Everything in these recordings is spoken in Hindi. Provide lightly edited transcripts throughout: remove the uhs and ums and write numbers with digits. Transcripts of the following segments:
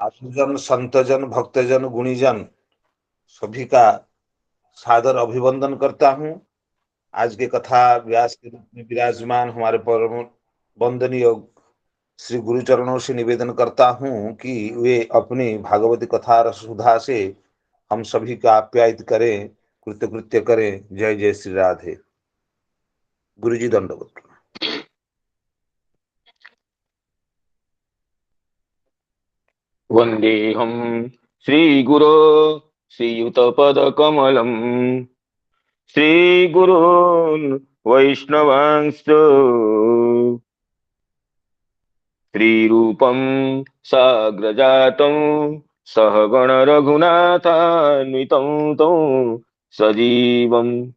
साधुजन, संतजन, भक्तजन, गुणीजन सभी का सादर अभिवंदन करता हूँ। आज के कथा व्यास के रूप में विराजमान हमारे परम वंदनीय श्री गुरुचरणों से निवेदन करता हूँ कि वे अपनी भागवती कथा रससुधा से हम सभी का आप्यायित करें, कृत्य करें। जय जय श्री राधे। गुरु जी दंडवत। वन्देऽहं श्रीगुरो श्रीयुतपदकमलम् श्रीगुरून् वैष्णवांश्च श्रीरूपं साग्रजातं सहगण रघुनाथान्वितं तं सजीवं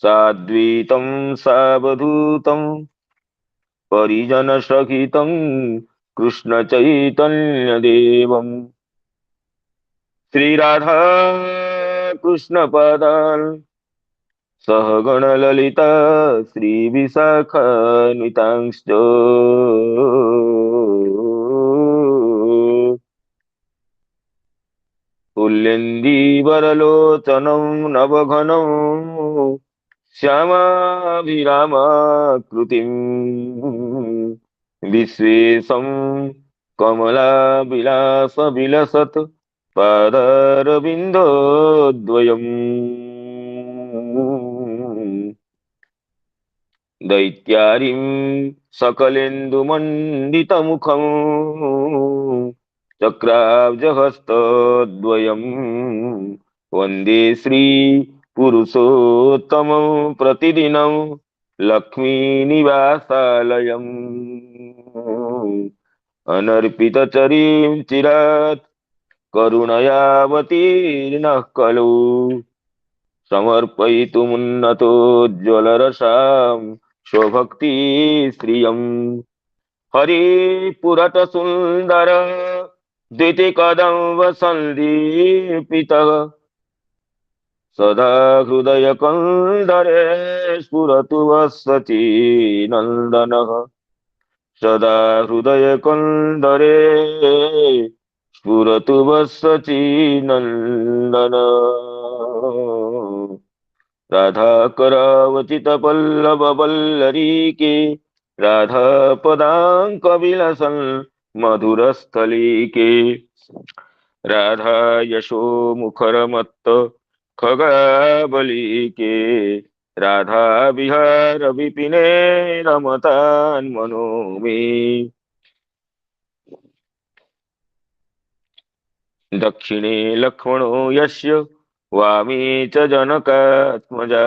साद्वैतं सावधूतं परिजनसहितं कृष्णचैतन्यदेवम् श्रीराधा कृष्णपादान् सहगण ललिता श्रीविशाखान्वितांश्च तुल्यन्दीवरलोचनं नवघनं श्यामाभिरामाकृतिम् विश्वेशं कमलाविलासविलसत् पादारविन्दोद्वयम् दैत्यारिं सकलेन्दुमण्डितमुखम् चक्राब्जहस्तद्वयम् वन्दे श्रीपुरुषोत्तमं प्रतिदिनं लक्ष्मीनिवासालयम् अनर्पितचरीं चिरात् करुणयावतीर्णः खलु समर्पयितुमुन्नतोज्ज्वलरसां स्वभक्ति श्रियम् हरिपुरतसुन्दर द्वितिकदम्ब सन्दीपितः सदा हृदयकन्दरे स्फुरतु वत्सचीनन्दनः सदा हृदयकन्दरे स्फुरतु वत्सचीनन्दन राधाकरावचितपल्लववल्लरीके राधापदाङ्कविलसन् मधुरस्थलीके राधा यशोमुखरमत्त खगाबलीके राधा विहार विपिने रमतान् मनो मे दक्षिणे लक्ष्मणो यस्य वामे च जनकात्मजा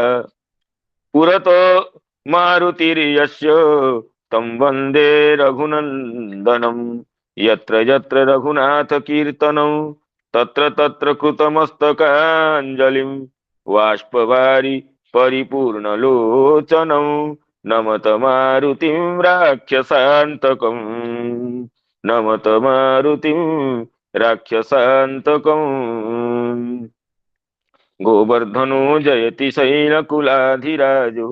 पुरतो मारुतिर्यस्य तं वन्दे रघुनन्दनं यत्र यत्र रघुनाथ कीर्तनं तत्र तत्र कृतमस्तकाञ्जलिं बाष्पवारि परिपूर्णलोचनं नमत मारुतिं राक्षसान्तकम् नमत मारुतिं राक्षसान्तकम् गोवर्धनो जयति शैलकुलाधिराजो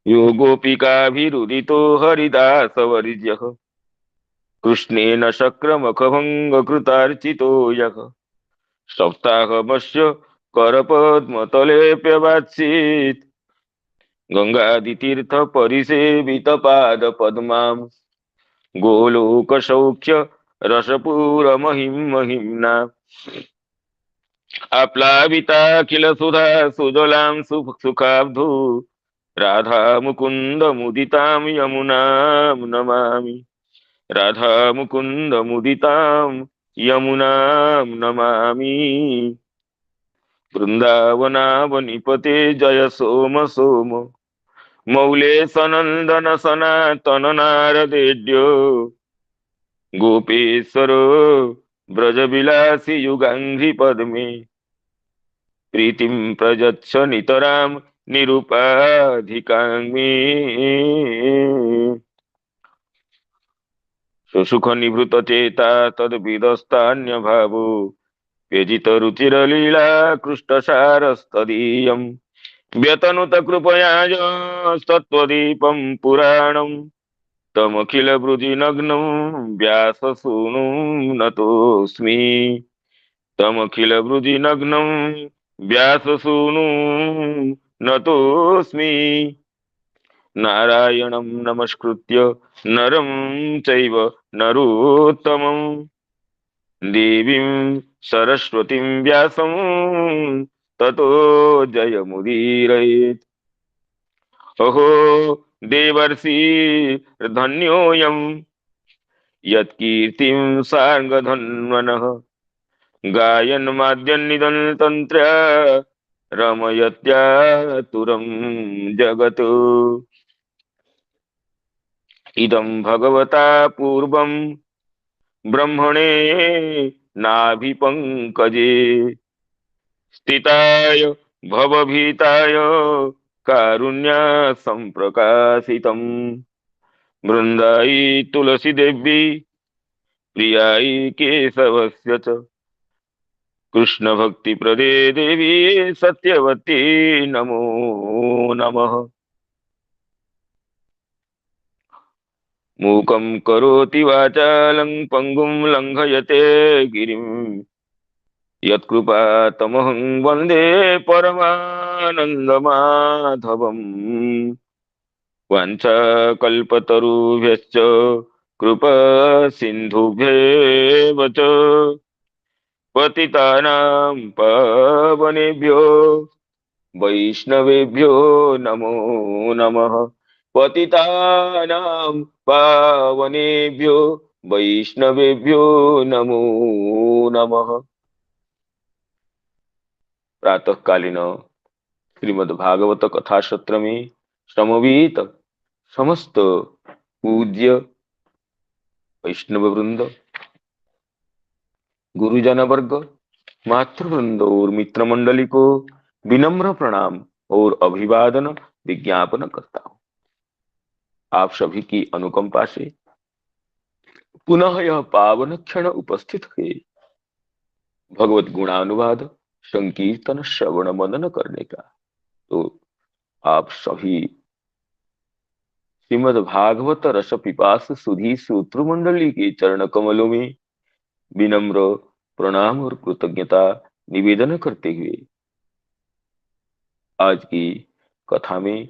यो गोपिकाभिरुदितो हरिदासवर्यः कृष्णेन शक्रमखभङ्गकृतार्चितो यः सप्ताहमस्य करपद्मतलेऽप्यवात्सीत् गङ्गादितीर्थपरिसेवितपादपद्माम् गोलोकसौख्य रसपूरमहिं महिम्ना आप्लाविताखिल सुधा सुजलां सुखाब्धौ राधा मुकुन्द मुदितां यमुनां नमामि राधा मुकुन्द मुदितां यमुनां नमामि वृन्दावनावनिपते जय सोम सोम मौले सनन्दन सनातन नारदेड्यो गोपेश्वरो ब्रजविलासि युगाङ्घ्रि पद्मे प्रीतिं प्रयच्छ नितरां निरुपाधिकाङ्मे सुसुख निभृत चेता तद्विदस्तान्यभावो व्यजित रुचिरलीला कृष्टसारस्तदीयम् व्यतनुत कृपया तत्त्वदीपं पुराणम् तमखिलभुजिनग्नं व्याससूनुं नतोऽस्मि। तमखिलभुजिनग्नं व्याससूनुं नतोऽस्मि। नारायणं नमस्कृत्य नरं चैव नरोत्तमं देवीं सरस्वतीं व्यासं ततो जयमुदीरयेत्। अहो देवर्षि धन्योऽयं यत्कीर्तिं सार्गधन्वनः गायन्माद्यन्निदन्तन्त्र्या रमयत्यातुरं जगत्। इदं भगवता पूर्वं ब्रह्मणे नाभिपङ्कजे स्थिताय भवभीताय कारुण्यसम्प्रकाशितम् बृन्दायै तुलसीदेवी प्रियायै केशवस्य च कृष्णभक्तिप्रदे देवी सत्यवती नमो नमः। मूकं करोति वाचालं पङ्गुं लङ्घयते गिरिं यत्कृपातमहं वन्दे परमानन्दमाधवम्। वाञ्छाकल्पतरुभ्यश्च कृपासिन्धुभ्येव च पतितानां पावनेभ्यो वैष्णवेभ्यो नमो नमः। पतितानां पावनेभ्यो वैष्णवेभ्यो नमो नमः। प्रातःकालीन श्रीमद् भागवत कथा सत्र में समवेत समस्त पूज्य वैष्णव वृंद, गुरुजन वर्ग, मातृवृंद और मित्र मंडली को विनम्र प्रणाम और अभिवादन विज्ञापन करता हूं। आप सभी की अनुकंपा से पुनः यह पावन क्षण उपस्थित हुए भगवत गुणानुवाद संकीर्तन श्रवण मनन करने का। तो आप सभी श्रीमद् भागवत रस पिपास सुधी सूत्र मंडली के चरण कमलों में विनम्र प्रणाम और कृतज्ञता निवेदन करते हुए आज की कथा में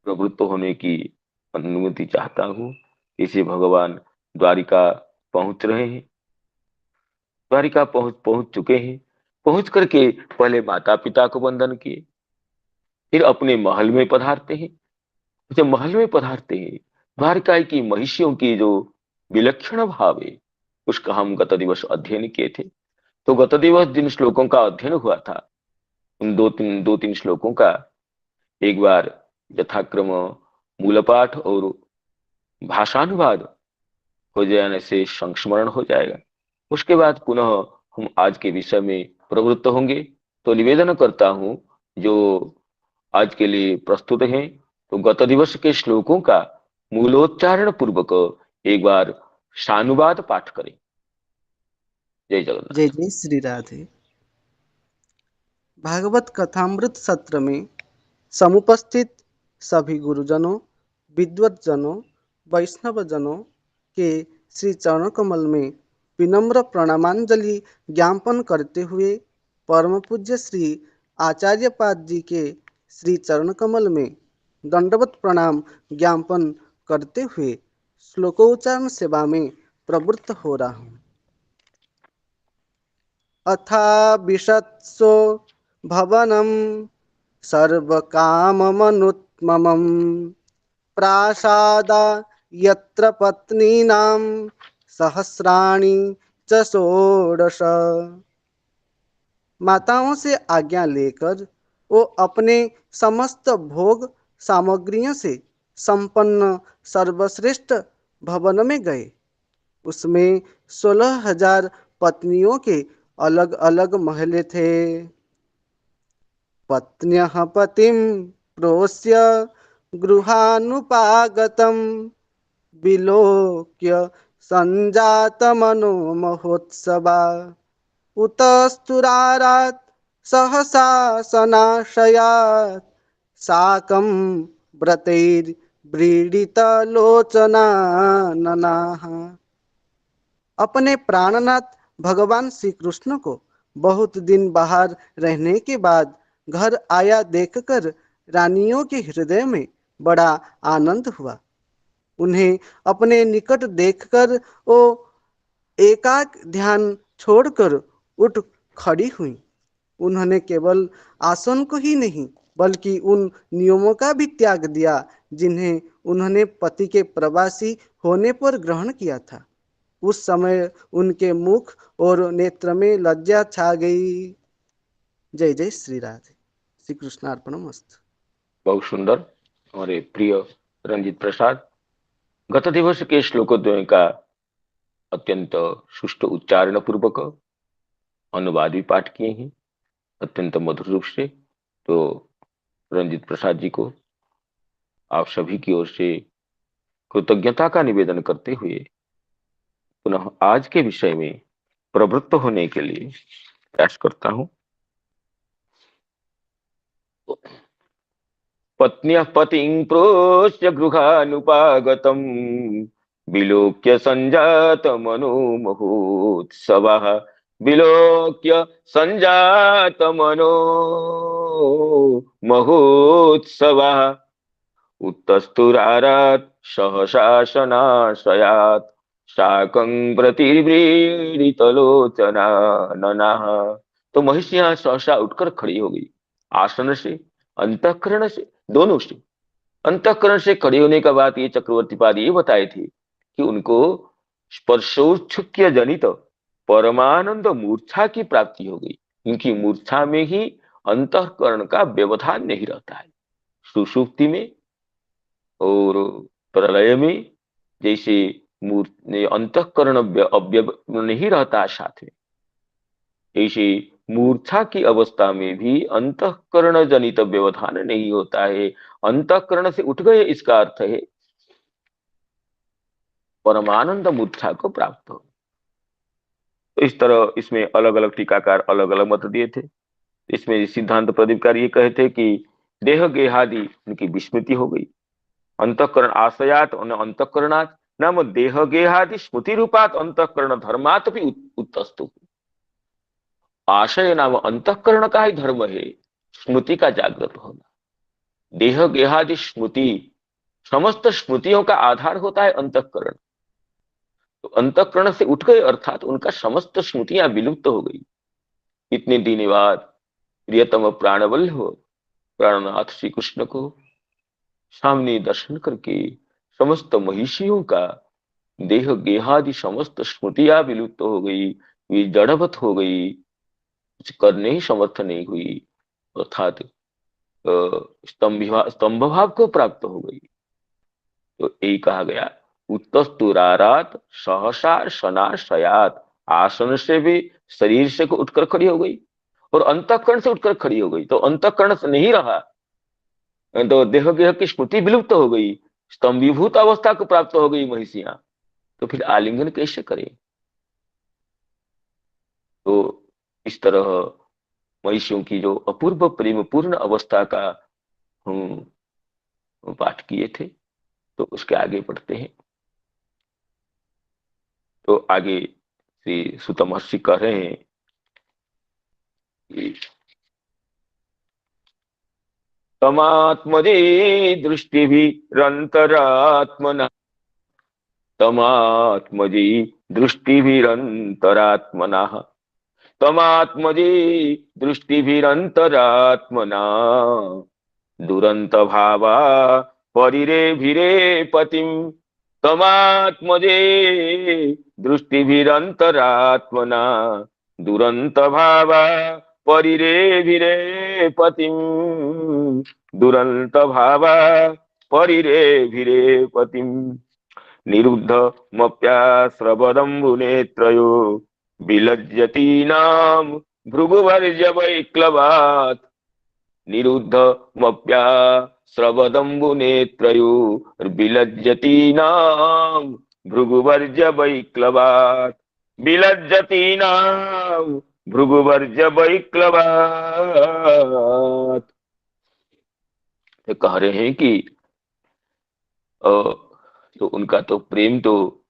प्रवृत्त होने की अनुमति चाहता हूँ। इसे भगवान द्वारिका पहुंच रहे हैं, द्वारिका पहुंच चुके हैं। पहुंच करके पहले माता पिता को वंदन किए, फिर अपने महल में पधारते हैं। जब महल में पधारते हैं, द्वारिका की महिषियों की जो विलक्षण भाव है उसका हम गत दिवस अध्ययन किए थे। तो गत दिवस जिन श्लोकों का अध्ययन हुआ था उन दो तीन श्लोकों का एक बार यथाक्रम मूल पाठ और भाषानुवाद हो जाने से संस्मरण हो जाएगा। उसके बाद पुनः हम आज के विषय में प्रवृत्त होंगे। तो निवेदन करता हूं जो आज के लिए प्रस्तुत हैं तो गत दिवस के श्लोकों का मूलोच्चारण पूर्वक एक बार सानुवाद पाठ करें। जय जय जगन्नाथ। जय श्री राधे। भागवत कथामृत सत्र में समुपस्थित सभी गुरुजनों, विद्वतजनों, वैष्णवजनों के श्री चरण कमल में विनम्र प्रणामांजलि ज्ञापन करते हुए परम पूज्य श्री आचार्य पाद जी के श्री चरण कमल में दंडवत प्रणाम ज्ञापन करते हुए श्लोकोच्चारण सेवा में प्रवृत्त हो रहा हूँ। अथा विशत्सो भवनं सर्वकाममनुत्ममं प्रासादा यत्र पत्नीनां सहस्राणि च षोडश। माताओं से आज्ञा लेकर वो अपने समस्त भोग सामग्रियों से संपन्न सर्वश्रेष्ठ भवन में गए। उसमें 16,000 पत्नियों के अलग अलग महले थे। पत्न्यः पतिं प्रोष्य गृहानुपागतं विलोक्य संजातमनो महोत्सवा उतस्तुरारात् सहसा सनाशयात् साकं व्रतैर्विचित्रैर्मुखैः व्रीडित लोचना ननाः। अपने प्राणनाथ भगवान श्री कृष्ण को बहुत दिन बाहर रहने के बाद घर आया देखकर रानियों के हृदय में बड़ा आनंद हुआ। उन्हें अपने निकट देखकर वो एकाक ध्यान छोड़कर उठ खड़ी हुई। उन्होंने केवल आसन को ही नहीं बल्कि उन नियमों का भी त्याग दिया जिन्हें उन्होंने पति के प्रवासी होने पर ग्रहण किया था। उस समय उनके मुख और नेत्र में लज्जा छा गई। जय जय श्री राधे। श्री कृष्णार्पणमस्तु। बहुत सुंदर हमारे प्रिय रंजित प्रसाद गत दिवस के श्लोकोद्वय का अत्यंत सुष्ठु उच्चारण पूर्वक अनुवाद भी पाठ किए हैं अत्यंत मधुर रूप से। तो रंजित प्रसाद जी को आप सभी की ओर से कृतज्ञता का निवेदन करते हुए पुनः आज के विषय में प्रवृत्त होने के लिए प्रयास करता हूं। पत्न्यः पतिं प्रोष्य गृहानुपागतम् विलोक्य सञ्जातमनो महोत्सवः विलोक्य सञ्जातमनो महोत्सवः उत्तस्तुरारात् सहशासनाशयात् शाकं प्रतिव्रीडितलोचना ननः। तो महिषियां सहसा उठकर खड़ी हो गई, आसन से अंतःकरण से दोनों से। अंतःकरण से खड़ी होने का बात ये चक्रवर्ती पाद ये बताए थे कि उनको स्पर्शोच्छुक्य जनित परमानंद मूर्छा की प्राप्ति हो गई। उनकी मूर्छा में ही अंतःकरण का व्यवधान नहीं रहता है। सुषुप्ति में और प्रलय में जैसे अंतःकरण अव्यव नहीं रहता साथ में, ऐसे मूर्छा की अवस्था में भी अंतःकरण जनित व्यवधान नहीं होता है। अंतःकरण से उठ गए इसका अर्थ है परमानंद मूर्छा को प्राप्त हो। तो इस तरह इसमें अलग अलग टीकाकार अलग अलग मत दिए थे। इसमें सिद्धांत प्रदीपकार ये कहे थे कि देह गेहादि उनकी विस्मृति हो गई। अंतःकरण आशयात अंतःकरणात् नाम देह गेहादि स्मृति रूपात अंतःकरण धर्मात भी उत्तस्तु। आशय नाम अंतःकरण का ही धर्म है स्मृति का जागृत होना। देह गेहादि स्मृति समस्त स्मृतियों का आधार होता है अंतःकरण। तो अंतःकरण से उठ गए अर्थात उनका समस्त स्मृतियां विलुप्त हो गई। इतने दिन बाद प्रियतम प्राणवल्लभ प्राणनाथ श्री कृष्ण को सामने दर्शन करके समस्त महिषियों का देह गेहादि समस्त स्मृतियां विलुप्त हो गई, वे जड़वत हो गई, कुछ करने ही समर्थ नहीं हुई, अर्थात स्तंभ भाव को प्राप्त हो गई। तो यही कहा गया उत्तस्तुरारात सहसा सनाशयात। आसन से भी शरीर से को उठकर खड़ी हो गई और अंतःकरण से उठकर खड़ी हो गई। तो अंतःकरण से नहीं रहा तो देह गेह की स्मृति विलुप्त हो गई, स्तंभीभूत अवस्था को प्राप्त हो गई महिषियां। तो फिर आलिंगन कैसे करें? तो इस तरह महिषियों की जो अपूर्व प्रेम पूर्ण अवस्था का हम पाठ किए थे। तो उसके आगे बढ़ते हैं। तो आगे श्री सुत महर्षि कह रहे हैं कि तमात्मजे दृष्टिभिरंतरात्मना तमात्मजे दृष्टिभिरंतरात्मना तमात्मजे दृष्टिभिरंतरात्मना दुरंत भावा परिरेभिरे पतिम तमात्मजे दृष्टिभिरंतरात्मना दुरंत भावा परिरेभिरे पतिम दुरंत भावा परिरेभिरे पतिम निरुद्ध मप्यास्रवदम्बुनेत्रयो विलज्जतीनां भृगुवर्य वैक्लवात् निरुद्ध मप्यास्रवदम्बुनेत्रयो विलज्जतीनां भृगुवर्य वैक्लवात् विलज्जतीनां भृगुवर्य वैक्लवात्। कह रहे हैं कि तो उनका तो प्रेम तो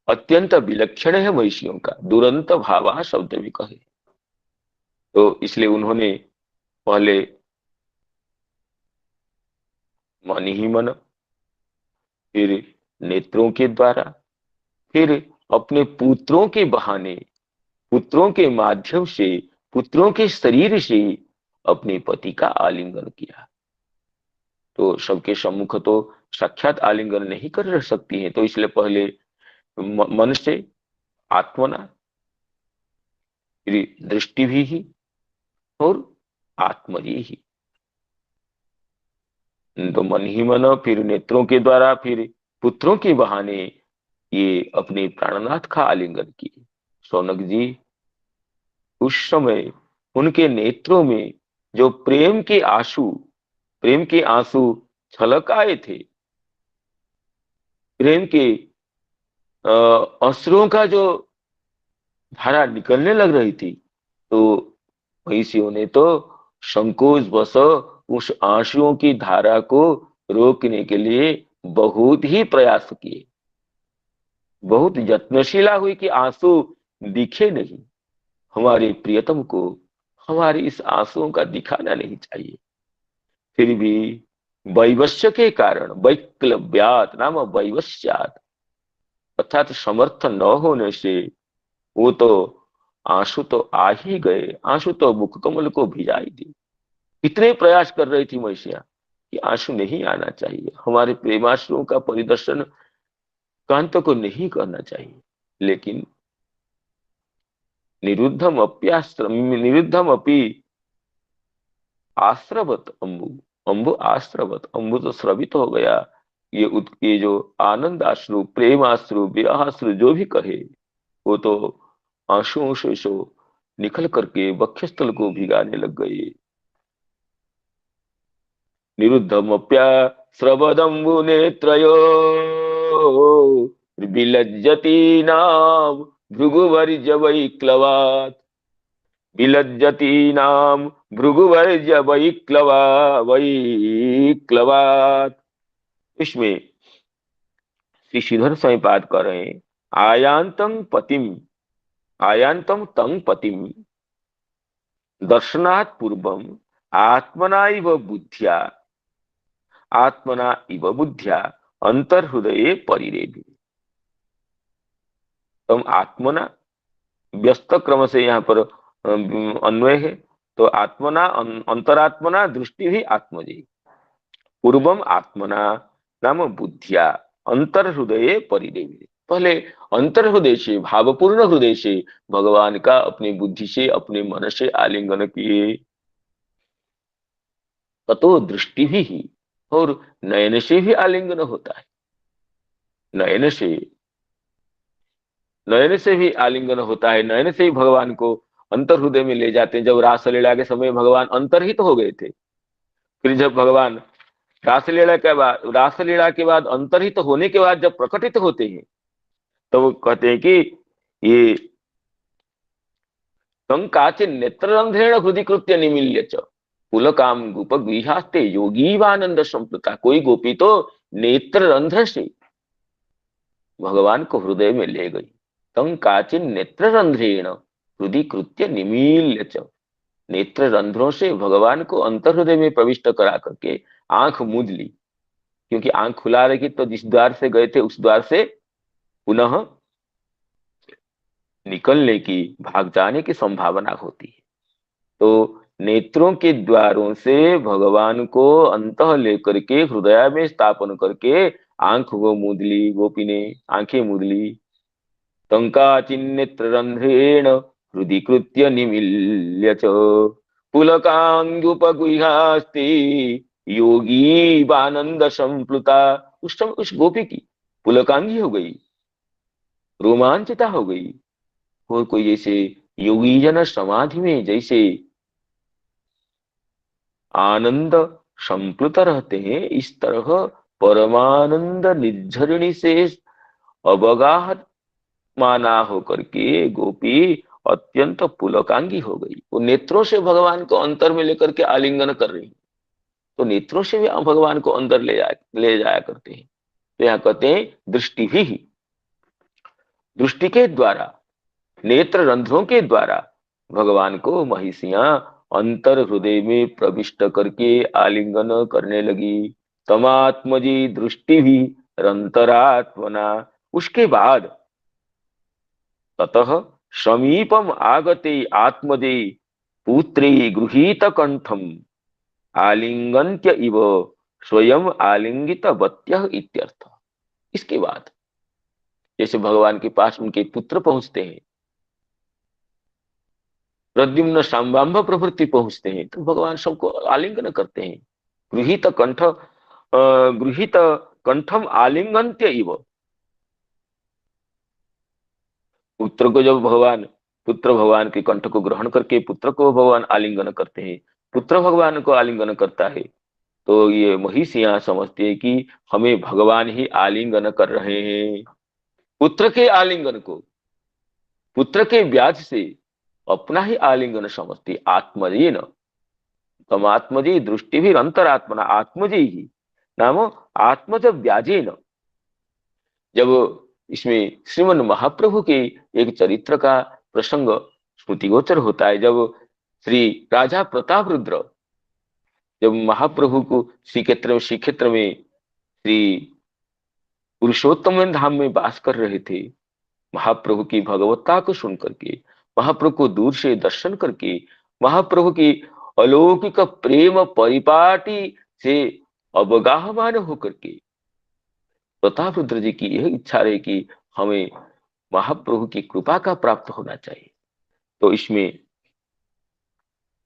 अत्यंत विलक्षण है महिषियों का, दुरंत भावा शब्द भी कहे। तो इसलिए उन्होंने पहले मन ही मन, फिर नेत्रों के द्वारा, फिर अपने पुत्रों के बहाने, पुत्रों के माध्यम से, पुत्रों के शरीर से अपने पति का आलिंगन किया। तो सबके सम्मुख तो साक्षात आलिंगन नहीं कर सकती है, तो इसलिए पहले मन से, आत्मना, फिर दृष्टि भी ही, और आत्मजी ही। तो मन ही मन, फिर नेत्रों के द्वारा, फिर पुत्रों के बहाने ये अपने प्राणनाथ का आलिंगन किए। शौनक जी उस समय उनके नेत्रों में जो प्रेम के आंसू छलक आए थे, प्रेम के अश्रुओं का जो धारा निकलने लग रही थी, तो महिषियों ने तो संकोच बस उस आंसुओं की धारा को रोकने के लिए बहुत ही प्रयास किए, बहुत यत्नशीला हुई कि आंसू दिखे नहीं। हमारे प्रियतम को हमारे इस आंसुओं का दिखाना नहीं चाहिए। फिर भी वैवश्य के कारण, वैक्लव्यात नाम वैवस्यात, अर्थात समर्थ न होने से वो तो आंसू तो आ ही गए, आंसू तो मुख कमल को भिजाई दी। कितने प्रयास कर रही थी महिषियां कि आंसू नहीं आना चाहिए, हमारे प्रेमाश्रुओं का परिदर्शन कांत को नहीं करना चाहिए, लेकिन निरुद्धम अपि आश्रवत अम्बु, अम्बु आश्रवत, अम्बु तो स्रवित हो गया। ये जो आनंद आश्रु, प्रेम आश्रु, विरह आश्रु जो भी कहे, वो तो आंसुओं से सो निकल करके वक्षस्थल को भिगाने लग गए। निरुद्धमप्या स्रवदम्बु नेत्रयो विलज्जति नाम भृगुवर्ज वैक्लवात्, विलज्जति नाम भृगुवर्ज वैक्लवात्। इसमें श्री श्रीधर स्वामी पाद कर रहे हैं, आयांतम पतिम, आयांतम तंग पतिम दर्शनात् पूर्वम आत्मना इव बुद्ध्या, आत्मना इव बुद्ध्या अंतर्हृदये परिरेभि। तम आत्मना व्यस्त क्रम से यहाँ पर अन्वय है, तो आत्मना, अंतरात्मना, दृष्टि भी आत्मजी, पूर्वम आत्मना नाम बुद्धिया अंतर्हृदये परिरेभि। पहले अंतर्हृदय से, भावपूर्ण हृदय से भगवान का अपनी बुद्धि से, अपने मन से आलिंगन किए। ततो दृष्टि भी, और नयन से भी आलिंगन होता है, नयन से, नयन से भी आलिंगन होता है, नयन से ही भगवान को अंतर हृदय में ले जाते हैं। जब रासलीला के समय भगवान अंतर्हित हो गए थे, फिर जब भगवान रासलीला के बाद अंतर्हित होने के बाद जब प्रकटित होते हैं, तो वो कहते हैं कि ये कंकाचिन नेत्ररंध्रेण हृदय कृत्य निमील्य च पुलकाम गोप गृहास्ते योगीवानंद संप्लुता। कोई गोपी तो नेत्र रंध्र से भगवान को हृदय में ले गई। कंकाचिन नेत्र रंध्रेण हृदय कृत्य निमील्य च, नेत्र रंध्रों से भगवान को अंतर्हृदय में प्रविष्ट करा करके आंख मूंद ली, क्योंकि आंख खुला रही तो जिस द्वार से गए थे उस द्वार से पुनः निकलने की, भाग जाने की संभावना होती है। तो नेत्रों के द्वारों से भगवान को अंतः लेकर के हृदय में स्थापन करके आंख को मूंद ली, गोपी ने आंखें मूंद ली। टंकाचिन्नेत्र रंध्रेण हृदय कृत्य निमील्य च पुलकांगुपगुहास्ति योगी बानंद संप्लुता। उस समय उस गोपी की पुलकांगी हो गई, रोमांचिता हो गई, और कोई जैसे योगी जन समाधि में जैसे आनंद संप्लुत रहते हैं, इस तरह परमानंद निर्झरिणी से अवगाहत माना होकर के गोपी अत्यंत पुलकांगी हो गई। वो नेत्रों से भगवान को अंतर में लेकर के आलिंगन कर रही, तो नेत्रों से भी भगवान को अंदर ले जाया करते हैं। तो यहाँ कहते हैं दृष्टि भी, दृष्टि के द्वारा, नेत्र रंध्रों के द्वारा भगवान को महिषियां अंतर हृदय में प्रविष्ट करके आलिंगन करने लगी। तमात्मजी दृष्टि भी रंतरात्मना। उसके बाद ततः समीपम आगते आत्मजे पुत्री गृहीत कंठम आलिंगन्त्य इव स्वयं आलिंगित बत्य इत्यर्थ। इसके बाद जैसे भगवान के पास उनके पुत्र पहुंचते हैं, प्रद्युम्न सांबाम्ब प्रभृति पहुंचते हैं, तो भगवान सबको आलिंगन करते हैं। गृहीत कंठ गृहीत कंठम आलिंगन्त्य इव। पुत्र को जब भगवान पुत्र भगवान के कंठ को ग्रहण करके पुत्र को भगवान आलिंगन करते हैं, पुत्र भगवान को आलिंगन करता है, तो ये महिषियां समझते हैं कि हमें भगवान ही आलिंगन कर रहे हैं। पुत्र के आलिंगन को पुत्र के ब्याज से अपना ही आलिंगन समझती आत्मजी न। तम आत्मजी दृष्टि भी अंतरात्मना आत्मजी ही नाम आत्मज व्याजे न। जब इसमें श्रीमन महाप्रभु के एक चरित्र का प्रसंग स्मृतिगोचर होता है, जब श्री राजा प्रतापरुद्र जब महाप्रभु को श्री क्षेत्र में श्री पुरुषोत्तम धाम में वास कर रहे थे, महाप्रभु की भगवत्ता को सुन करके, महाप्रभु को दूर से दर्शन करके, महाप्रभु की अलौकिक प्रेम परिपाटी से अवगाहमान होकर के प्रताप रुद्र जी की यह इच्छा रही कि हमें महाप्रभु की कृपा का प्राप्त होना चाहिए। तो इसमें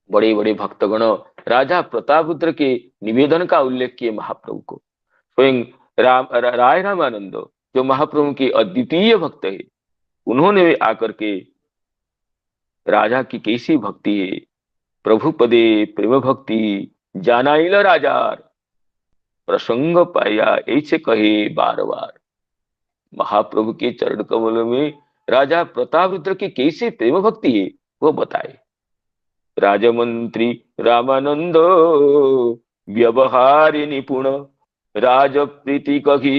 बड़े बड़े भक्तगण राजा प्रताप रुद्र के निवेदन का उल्लेख किए महाप्रभु को। स्वयं राय रामानंद जो महाप्रभु के अद्वितीय भक्त है, उन्होंने आकर के राजा की कैसी भक्ति है, प्रभु पदे प्रेम भक्ति जानाइल राजार प्रसंग पाया ऐसे कहे बार बार। महाप्रभु के चरण कमल में राजा प्रताप रुद्र की कैसी प्रेम भक्ति है वो बताए। राजमंत्री रामानंद व्यवहारी निपुण राज प्रीति कही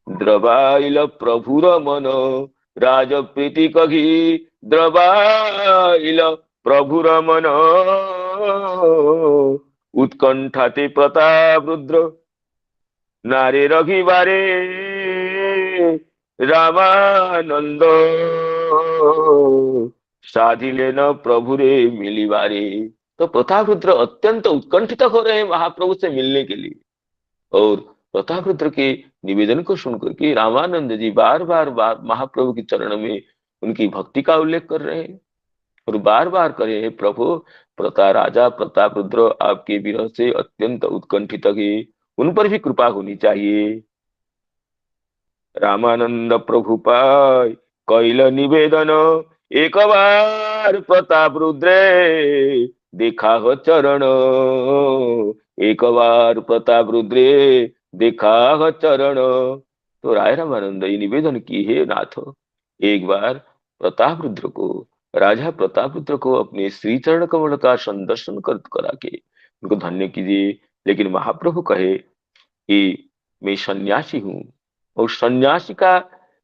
द्रवाइल प्रभुर मन राज प्रीति कही द्रवाइल प्रभुर मन उत्कंठाते प्रताप रुद्र नारे रघिबारे रामानंद साधिले न प्रभुरे मिलिबारे। तो प्रताप रुद्र अत्यंत उत्कंठित हो रहे हैं महाप्रभु से मिलने के लिए, और प्रताप रुद्र के निवेदन को सुनकर के रामानंद जी बार बार महाप्रभु के चरण में उनकी भक्ति का उल्लेख कर रहे हैं और बार बार कह रहे हैं, प्रभु राजा प्रताप रुद्र आपके विरह से अत्यंत उत्कंठित है, उन पर भी कृपा होनी चाहिए। रामानंद प्रभु पाय कैल निवेदन एक बार प्रताप रुद्रे देखा हो चरण एक बार प्रताप रुद्रे देखा हो चरण। तो राय रामानंद ये निवेदन की है, नाथ एक बार प्रताप रुद्र को राजा प्रताप रुद्र को अपने श्री चरण कमल का संदर्शन करा के उनको धन्य कीजिए। लेकिन महाप्रभु कहे कि मैं सन्यासी हूं और सन्यासी का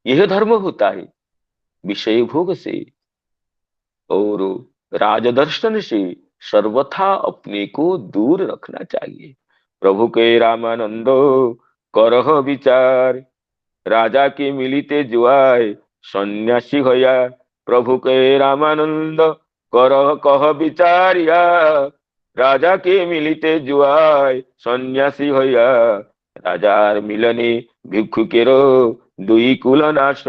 यह धर्म होता है विषय भोग से और राजदर्शन से सर्वथा अपने को दूर रखना चाहिए। प्रभु के रामानंद करह विचार राजा के मिलिते जुआय सन्यासी होया प्रभु के रामानंद करह कह विचारिया राजा के मिलिते जुआय सन्यासी होया राजार मिलने भिक्षुकेरो दुई कुल नाश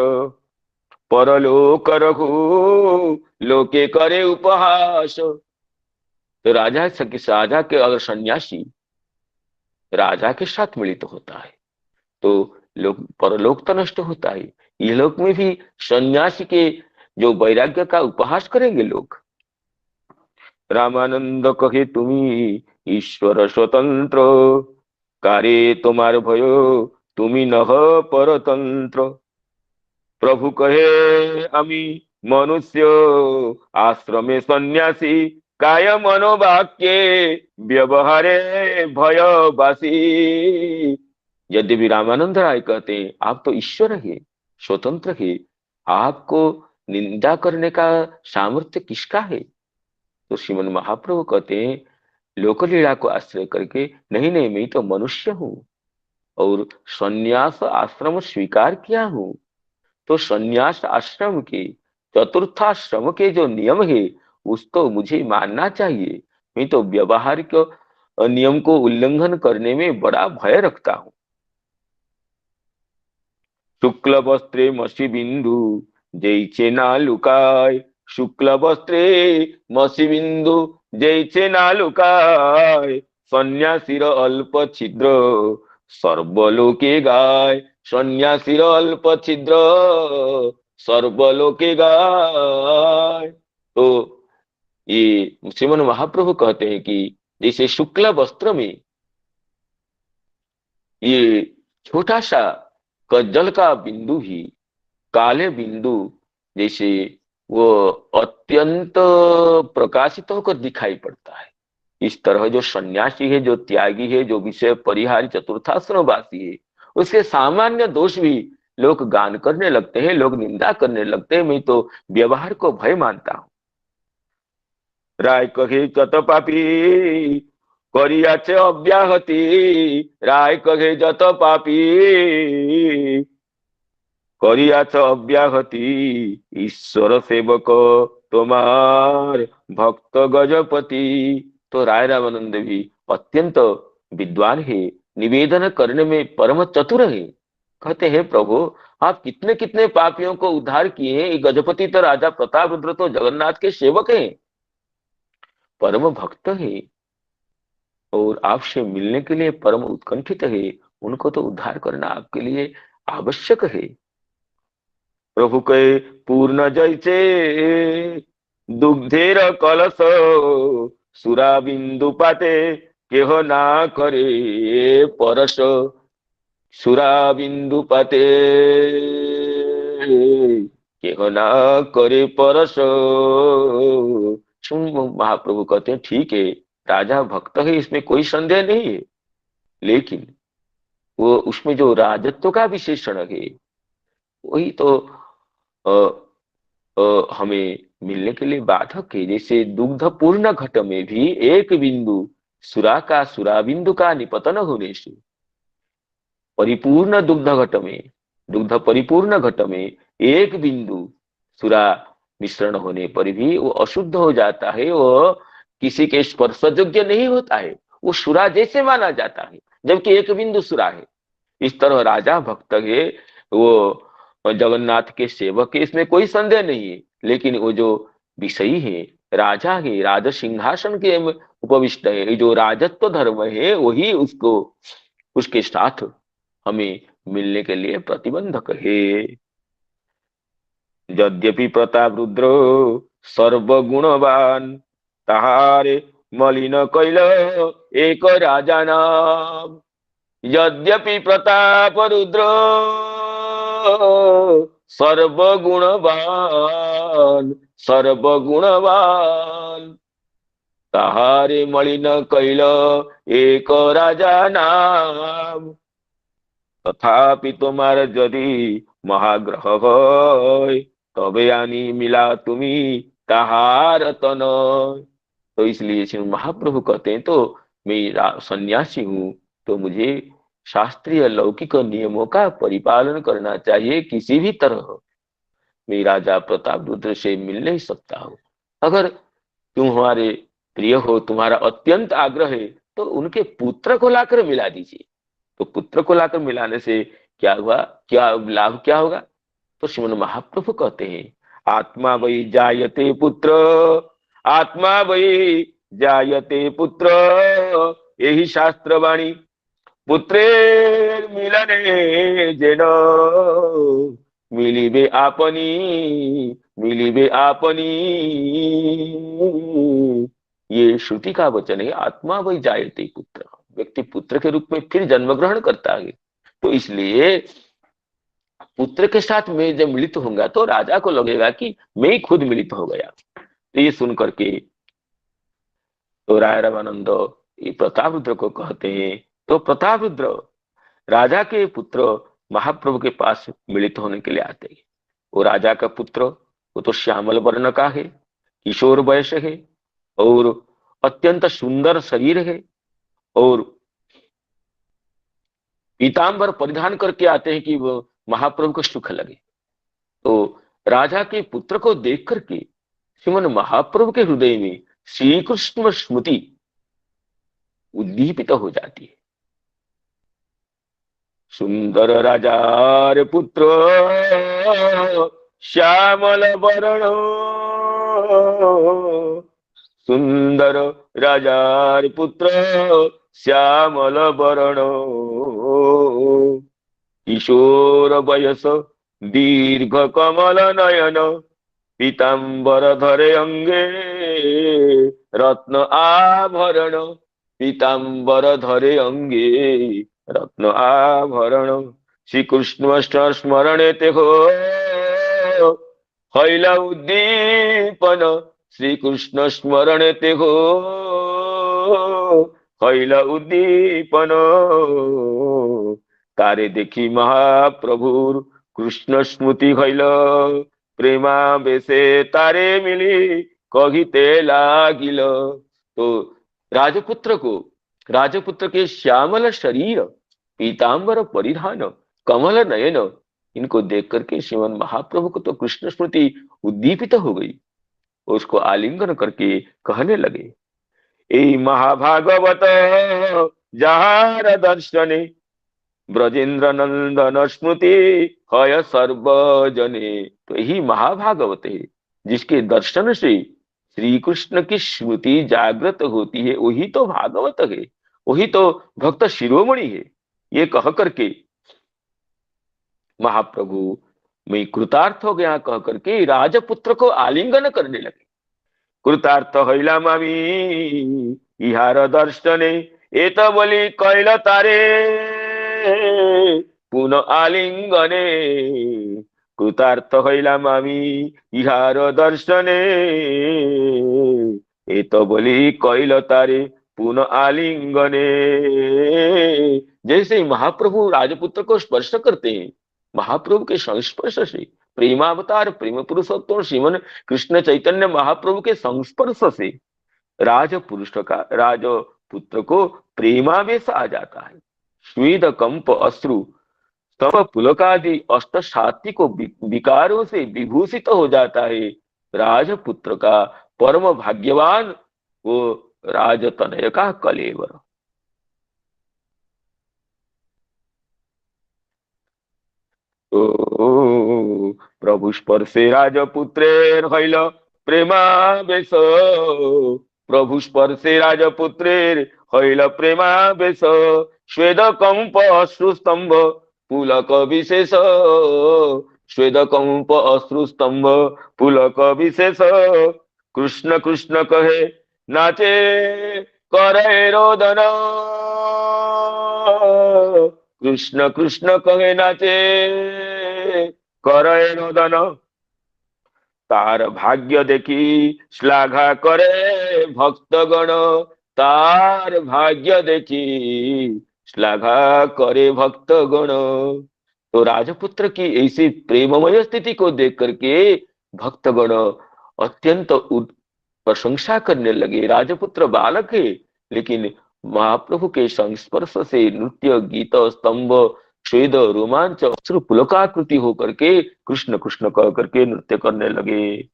परलोक रघु लोके करे उपहास। तो राजा के अगर सन्यासी राजा के साथ मिलित होता है तो लोग परलोक तो नष्ट होता है, ये लोक में भी सन्यासी के जो वैराग्य का उपहास करेंगे लोग। रामानंद कहे तुम्ही ईश्वर स्वतंत्र कार्य तुम्हार भयो तुम्ही नह परतंत्र। प्रभु कहे आमी मनुष्य आश्रमे सन्यासी काय मनोवाक्ये व्यवहारे भयवासी यद्यपि रामानंद राय कहते हैं आप तो ईश्वर है, स्वतंत्र है, आपको निंदा करने का सामर्थ्य किसका है? तो श्रीमन महाप्रभु कहते हैं लोकलीला को आश्रय करके, नहीं नहीं, मैं तो मनुष्य हूँ और संन्यास आश्रम स्वीकार किया हूँ। तो संन्यास आश्रम के, चतुर्थाश्रम के जो नियम है उसको मुझे मानना चाहिए। मैं तो व्यवहारिक नियम को उल्लंघन करने में बड़ा भय रखता हूँ। शुक्ल वस्त्रे मसी बिंदु जैसे ना लुकाय, शुक्ल वस्त्रे मसी बिंदु जैसे ना लुकाय, सन्यासीर अल्प छिद्र सर्वलोके गाय, सन्यासीर अल्प छिद्र सर्वलोके गाय। तो ये श्रीमन महाप्रभु कहते हैं कि जैसे शुक्ल वस्त्र में ये छोटा सा जल का बिंदु ही, काले बिंदु जैसे वो अत्यंत प्रकाशित होकर दिखाई पड़ता है, इस तरह जो सन्यासी है, जो त्यागी है, जो विषय परिहारी चतुर्थाश्रमवासी है, उसके सामान्य दोष भी लोग गान करने लगते हैं, लोग निंदा करने लगते हैं। मैं तो व्यवहार को भय मानता हूँ। राय कहे যত পাপী করিয়াছে অব্যাহতি, রায় কহে যত পাপী করিয়াছ অব্যাহতি, ईश्वर सेवक तुम्हार भक्त गजपति। तो राय रामानंद भी अत्यंत विद्वान है, निवेदन करने में परम चतुर है। कहते हैं प्रभु आप कितने कितने पापियों को उद्धार किए हैं, गजपति तो राजा प्रतापरुद्र तो जगन्नाथ के सेवक हैं, परम भक्त है और आपसे मिलने के लिए परम उत्कंठित है, उनको तो उद्धार करना आपके लिए आवश्यक है। प्रभु के पूर्ण जैसे दुग्धेर कलश, सुरा बिंदु पाते केह ना करे परस, सुरा बिंदु पाते केह ना करे परस। सुन महाप्रभु कहते हैं ठीक है, राजा भक्त है, इसमें कोई संदेह नहीं है, लेकिन वो उसमें जो राजत्व का विशेषण है वही तो हमें मिलने के लिए बाधक है। जैसे दुग्ध पूर्ण घट में भी एक बिंदु सुरा बिंदु का निपतन होने से, परिपूर्ण दुग्ध घट में, दुग्ध परिपूर्ण घट में एक बिंदु सुरा मिश्रण होने पर भी वो अशुद्ध हो जाता है, वो किसी के स्पर्श योग्य नहीं होता है, वो सुरा जैसे माना जाता है, जबकि एक बिंदु सुरा है। इस तरह राजा भक्त है, वो जगन्नाथ के सेवक है, इसमें कोई संदेह नहीं है, लेकिन वो जो विषयी है, राजा है, राज सिंहासन के उपविष्ट है, जो राजत्व धर्म है वही उसको, उसके साथ हमें मिलने के लिए प्रतिबंधक है। यद्यपि प्रताप रुद्र सर्वगुणवान, ताहारे मलिन कैल एक राजा नाम। यद्यपि प्रताप रुद्र सर्वगुणवान, सर्वगुणवान, ताहारे मलिन कैल एक राजा नाम। तथापि तुम्हार यदि महाग्रह হয়, তবে আনি मिला তুমি তাহার তনয়। तो इसलिए श्री महाप्रभु कहते हैं तो मैं सन्यासी हूँ, तो मुझे शास्त्रीय लौकिक नियमों का परिपालन करना चाहिए किसी भी तरह। मैं राजा प्रताप रुद्र से मिल नहीं सकता हूँ। अगर तुम हमारे प्रिय हो, तुम्हारा अत्यंत आग्रह है, तो उनके पुत्र को लाकर मिला दीजिए। तो पुत्र को लाकर मिलाने से क्या हुआ, क्या लाभ क्या होगा? तो श्रीमन महाप्रभु कहते हैं आत्मा वही जायते पुत्र, आत्मा वही जायते पुत्र, यही शास्त्रवाणी। पुत्रे मिलने जेन मिलिबे आपनी, मिलिबे आपनी, ये श्रुति का वचन है। आत्मा वही जायते पुत्र, व्यक्ति पुत्र के रूप में फिर जन्म ग्रहण करता है। तो इसलिए पुत्र के साथ मैं जब मिलित होऊंगा तो राजा को लगेगा कि मैं खुद मिलित हो गया। तो ये सुन करके तो राय रामानंद प्रताप रुद्र को कहते हैं, तो प्रताप रुद्र राजा के पुत्र महाप्रभु के पास मिलित होने के लिए आते हैं। वो राजा का पुत्र, वो तो श्यामल वर्ण का है, किशोर वयस है और अत्यंत सुंदर शरीर है और पीतांबर परिधान करके आते हैं कि वो महाप्रभु को सुख लगे। तो राजा के पुत्र को देख करके श्रीमन महाप्रभु के हृदय में श्री कृष्ण स्मृति उद्दीपित हो जाती है। सुंदर राजार पुत्र श्यामल वरण, सुंदर राजार पुत्र श्यामल वरण, किशोर वयस दीर्घ कमल नयन, पीतांबर धरे अंगे रत्न आभरण, पीतांबर धरे अंगे रत्न आभरण। श्री कृष्ण स्मरणे ते हो हैल उद्दीपन, श्री कृष्ण स्मरणे ते हो हैल उद्दीपन। तारे देखी महाप्रभुर कृष्ण स्मृति हैल, प्रेमा बेसे तारे मिली कहिते लागिल। तो राजपुत्र के श्यामल शरीर, पीतांबर परिधान, कमल नयन, इनको देख करके श्रीमन महाप्रभु को तो कृष्ण स्मृति उद्दीपित हो गई। उसको आलिंगन करके कहने लगे, ए महाभागवत जहार दर्शने, ब्रजेंद्र नंदन स्मृति हय सर्वजने। तो यही महाभागवत है, जिसके दर्शन से श्री कृष्ण की स्मृति जागृत होती है, वही तो भागवत है, वही तो भक्त शिरोमणि है। ये कह करके महाप्रभु मैं कृतार्थ हो गया कह करके राजपुत्र को आलिंगन करने लगे। कृतार्थ हैला मामी इहार दर्शने, एत बोली कैल तारे पुनः आलिंगने। कृतार्थ हैला मामी इहार दर्शने, एत बोली कैल तारे पुनः आलिंगने। जैसे महाप्रभु राजपुत्र को स्पर्श करते हैं, महाप्रभु के संस्पर्श से, प्रेमावतार प्रेम पुरुषोत्तम श्रीमन कृष्ण चैतन्य महाप्रभु के संस्पर्श से राजपुत्र को प्रेमावेश आ जाता है। स्वेद कंप अश्रु स्तव पुलकादि अष्ट सात्विक विकारों से विभूषित हो जाता है। राजपुत्र का परम भाग्यवान वो राजतनय का कलेवर। ओ प्रभु स्पर्शे राजपुत्रेर हैल प्रेमावेश, प्रभु स्पर्शे राजपुत्रेर हैल प्रेमावेश। श्वेद कंप अश्रुस्तंभ पुलक विशेष, श्वेद कंप अश्रुस्तंभ पुलक विशेष। कृष्ण कृष्ण कहे नाचे करे रोदन, कृष्ण कृष्ण कहे नाचे करे रोदन। तार भाग्य देखी श्लाघा करे भक्तगण, तार भाग्य देखी श्लाघा करे भक्तगण। तो राजपुत्र की ऐसी प्रेममय स्थिति को देख करके भक्तगण अत्यंत प्रशंसा करने लगे। राजपुत्र बालक है, लेकिन महाप्रभु के संस्पर्श से नृत्य गीत स्तंभ स्वेद रोमांच अश्रु पुलकाकृति होकर के कृष्ण कृष्ण कह करके नृत्य करने लगे।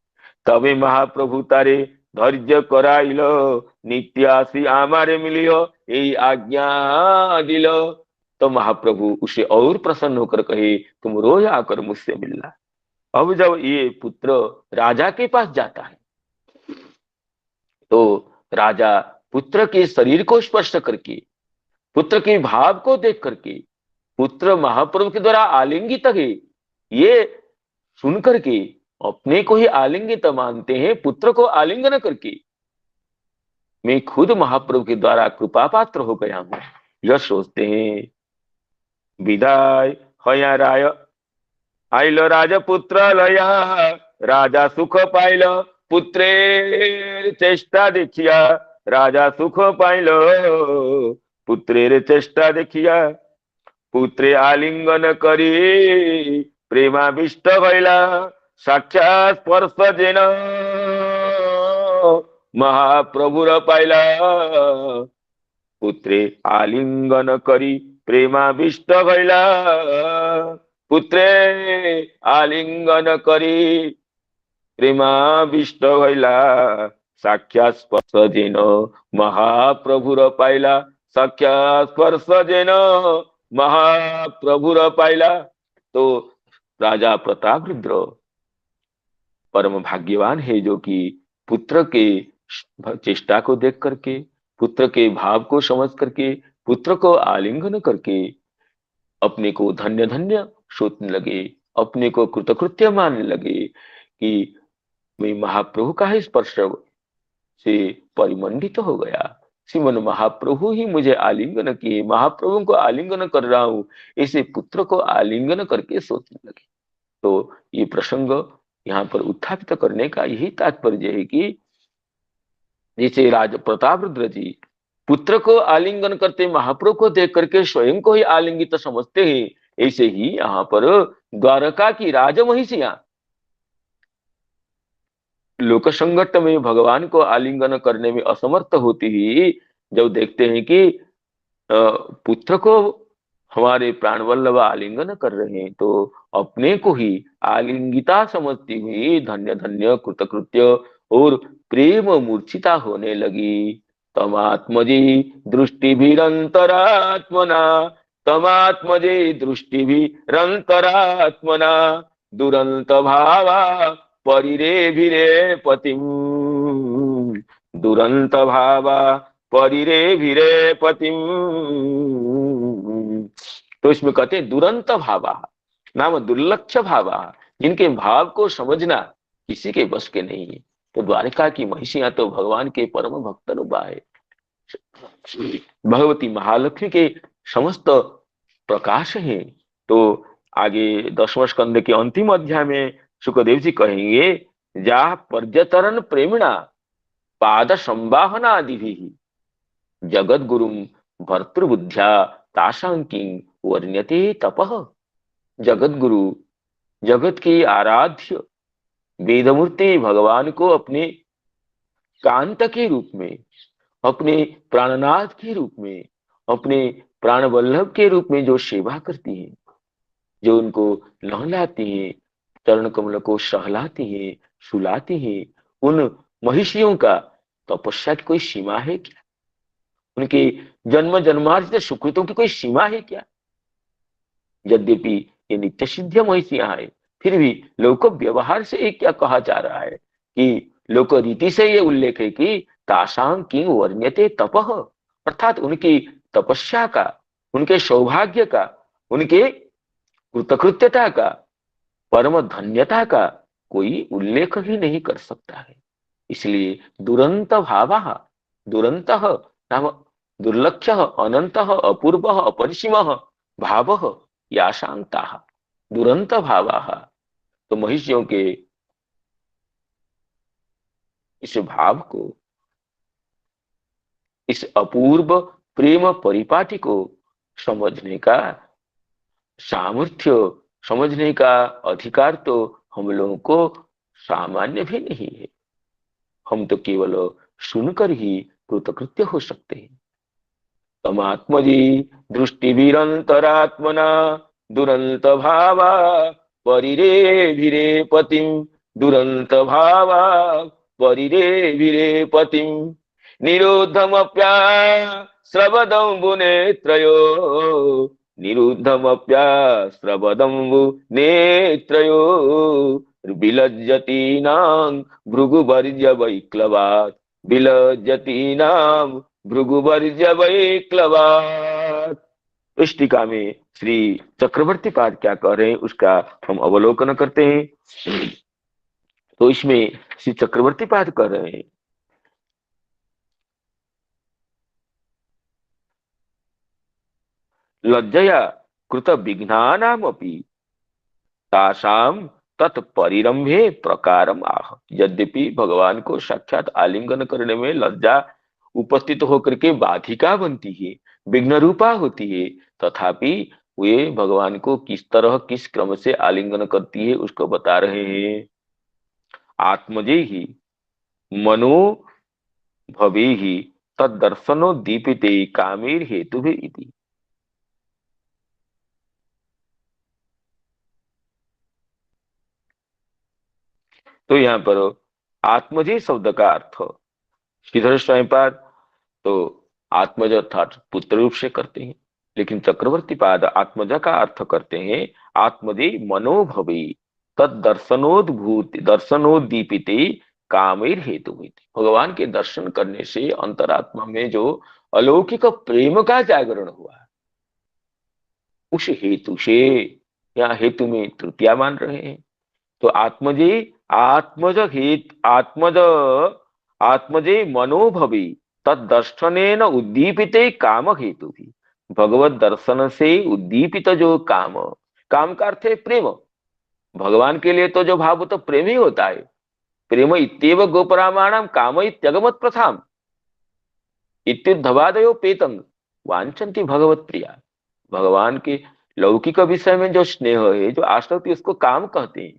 तबे महाप्रभु तारे धैर्य कराइल, नित्य आसी आमारे मिलियो यही आज्ञा दिल। तो महाप्रभु उसे और प्रसन्न होकर कहे तुम रोज आकर मुझसे मिलना। अब जब ये पुत्र राजा के पास जाता है तो राजा पुत्र के शरीर को स्पर्श करके, पुत्र के भाव को देख करके, पुत्र महाप्रभु के द्वारा आलिंगित है ये सुन करके अपने को ही आलिंगित मानते हैं। पुत्र को आलिंगन करके मैं खुद महाप्रभु के द्वारा कृपा पात्र हो गया हूं, यह सोचते हैं। विदाय हया राय आइल राजपुत्र लया, राजा सुख पाइल पुत्रेर चेष्टा देखिया, राजा सुख पाइल पुत्रेर चेष्टा देखिया। पुत्रे आलिंगन करी प्रेमाविष्ट भैला साक्षात स्पर्श जेन महाप्रभुर पाइला पुत्रे आलिंगन करी प्रेमाविष्ट भैला पुत्रे आलिंगन करी प्रेमाविष्ट भैला साक्षात स्पर्श जेन महाप्रभुर पाइला साक्षात स्पर्श जेन महाप्रभुर पाइला। तो राजा प्रतापरुद्र परम भाग्यवान है जो कि पुत्र के चेष्टा को देख करके, पुत्र के भाव को समझ करके, पुत्र को आलिंगन करके अपने को धन्य धन्य सोचने लगे, अपने को कृतकृत्य मानने लगे कि मैं महाप्रभु का ही स्पर्श से परिमंडित हो गया, श्रीमन महाप्रभु ही मुझे आलिंगन किए, महाप्रभु को आलिंगन कर रहा हूं, ऐसे पुत्र को आलिंगन करके सोचने लगे। तो ये प्रसंग यहाँ पर उत्थापित करने का यही तात्पर्य है कि जैसे राजा प्रतापरुद्र जी पुत्र को आलिंगन करते महाप्रभु को देख करके स्वयं को ही आलिंगित समझते हैं, ऐसे ही यहाँ पर द्वारका की राजमहिषियां लोक संकट में भगवान को आलिंगन करने में असमर्थ होती ही जब देखते हैं कि पुत्र को हमारे प्राण वल्लभ आलिंगन कर रहे हैं, तो अपने को ही आलिंगिता समझती हुई धन्य धन्य कृतकृत्य और प्रेम मूर्छिता होने लगी। तमात्मजी दृष्टि भीरंतरात्मना, तमात्मजी दृष्टि भीरंतरात्मना दुरंत भावा परिरे भिरे पतिम, दुरंत भावा परिरे भिरे पतिम। तो इसमें कहते हैं दुरंत भावा नाम दुर्लक्ष भावा, जिनके भाव को समझना किसी के बस के नहीं है। तो द्वारिका की महिषियां तो भगवान के परम भक्त रूपा है, भगवती महालक्ष्मी के समस्त प्रकाश हैं। तो आगे 10वें स्कंद के अंतिम अध्याय में सुखदेव जी कहेंगे जा पर्यतरण प्रेमिणा पाद संवाहना आदि भी जगत गुरु भर्तृबुद्ध्या ताशांकिं वर्ण्यते तपः। जगत गुरु, जगत की आराध्य वेदमूर्ति भगवान को अपने कांत के रूप में, अपने प्राणनाथ के रूप में, अपने प्राण वल्लभ के रूप में जो सेवा करती है, जो उनको नहलाती है, चरण कमल को सहलाती है, सुलाती है, उन महिषियों का तपस्या की कोई सीमा है क्या? उनके जन्म जन्मार्जित सुकृतों की कोई सीमा है क्या? यद्यपि ये नित्य सिद्ध महिषियां है, फिर भी लोक व्यवहार से ये क्या कहा जा रहा है कि लोक रीति से ये उल्लेख है कि तासां किं वर्ण्यते तपः, अर्थात उनकी तपस्या का, उनके सौभाग्य का, उनके कृतकृत्यता का, परम धन्यता का कोई उल्लेख ही नहीं कर सकता है। इसलिए दुरंत भावः, दुरंतः नाम दुर्लक्ष्यः, अनन्तः, अपूर्वः, अपरिसीमः भावः या शांताः, दुरंत भावः। तो महिषियों के इस भाव को, इस अपूर्व प्रेम परिपाटी को समझने का सामर्थ्य, समझने का अधिकार तो हम लोगों को सामान्य भी नहीं है। हम तो केवल सुनकर ही कृतकृत्य हो सकते हैं। तमात्मजी दृष्टि वीरंतरात्मना दुरंत भावा परिरे भिरे पतिम, दुरंत भावा परिरे भिरे पतिम निरुद्धमप्या स्रवदम्बु नेत्रयो, निरुद्धमप्या स्रवदम्बु नेत्रयो विलज्जतीनां भृगुवर्ज्य वैक्लवात्, विलज्जतीनां भृगुवर्ज्य वैक्लवात्। इस टीका में श्री चक्रवर्ती पाद क्या कह रहे हैं उसका हम अवलोकन करते हैं। तो इसमें श्री चक्रवर्ती पाद कह रहे हैं लज्जया कृत विघ्नानामपि तासाम तत्परिरंभे प्रकारम आह। यद्यपि भगवान को साक्षात आलिंगन करने में लज्जा उपस्थित होकर के बाधिका बनती है, विघ्न रूपा होती है, तथापि वे भगवान को किस तरह किस क्रम से आलिंगन करती है उसको बता रहे हैं। आत्मजे ही मनो भवे ही तदर्शनो दीपिते कामेर हेतु भी इति। तो यहाँ पर आत्मजे शब्द का अर्थ श्रीधर स्वयंपाद तो आत्मज अर्थात पुत्र रूप से करते हैं, लेकिन चक्रवर्ती पाद आत्मज का अर्थ करते हैं आत्मजे मनोभवी तद दर्शनोद्भूत दर्शनोद्दीपिते कामेर हेतु। भगवान के दर्शन करने से अंतरात्मा में जो अलौकिक प्रेम का जागरण हुआ, उस हेतु से यहाँ हेतु में तृतीया मान रहे हैं। तो आत्मजे आत्मज हेत आत्मज आत्मजे मनोभवी तद दर्शनेन उद्दीपिते काम हेतु भी। भगवत दर्शन से उद्दीपित जो काम, काम का अर्थ है प्रेम। भगवान के लिए तो जो भाव तो प्रेम ही होता है। प्रेम इत्येव गोपरामाणम काम इत्यगमत प्रथाम इत्युद्धवादयो पेतंग वांछन्ति भगवत प्रिया। भगवान के लौकिक विषय में जो स्नेह है, जो आसक्ति, उसको काम कहते हैं,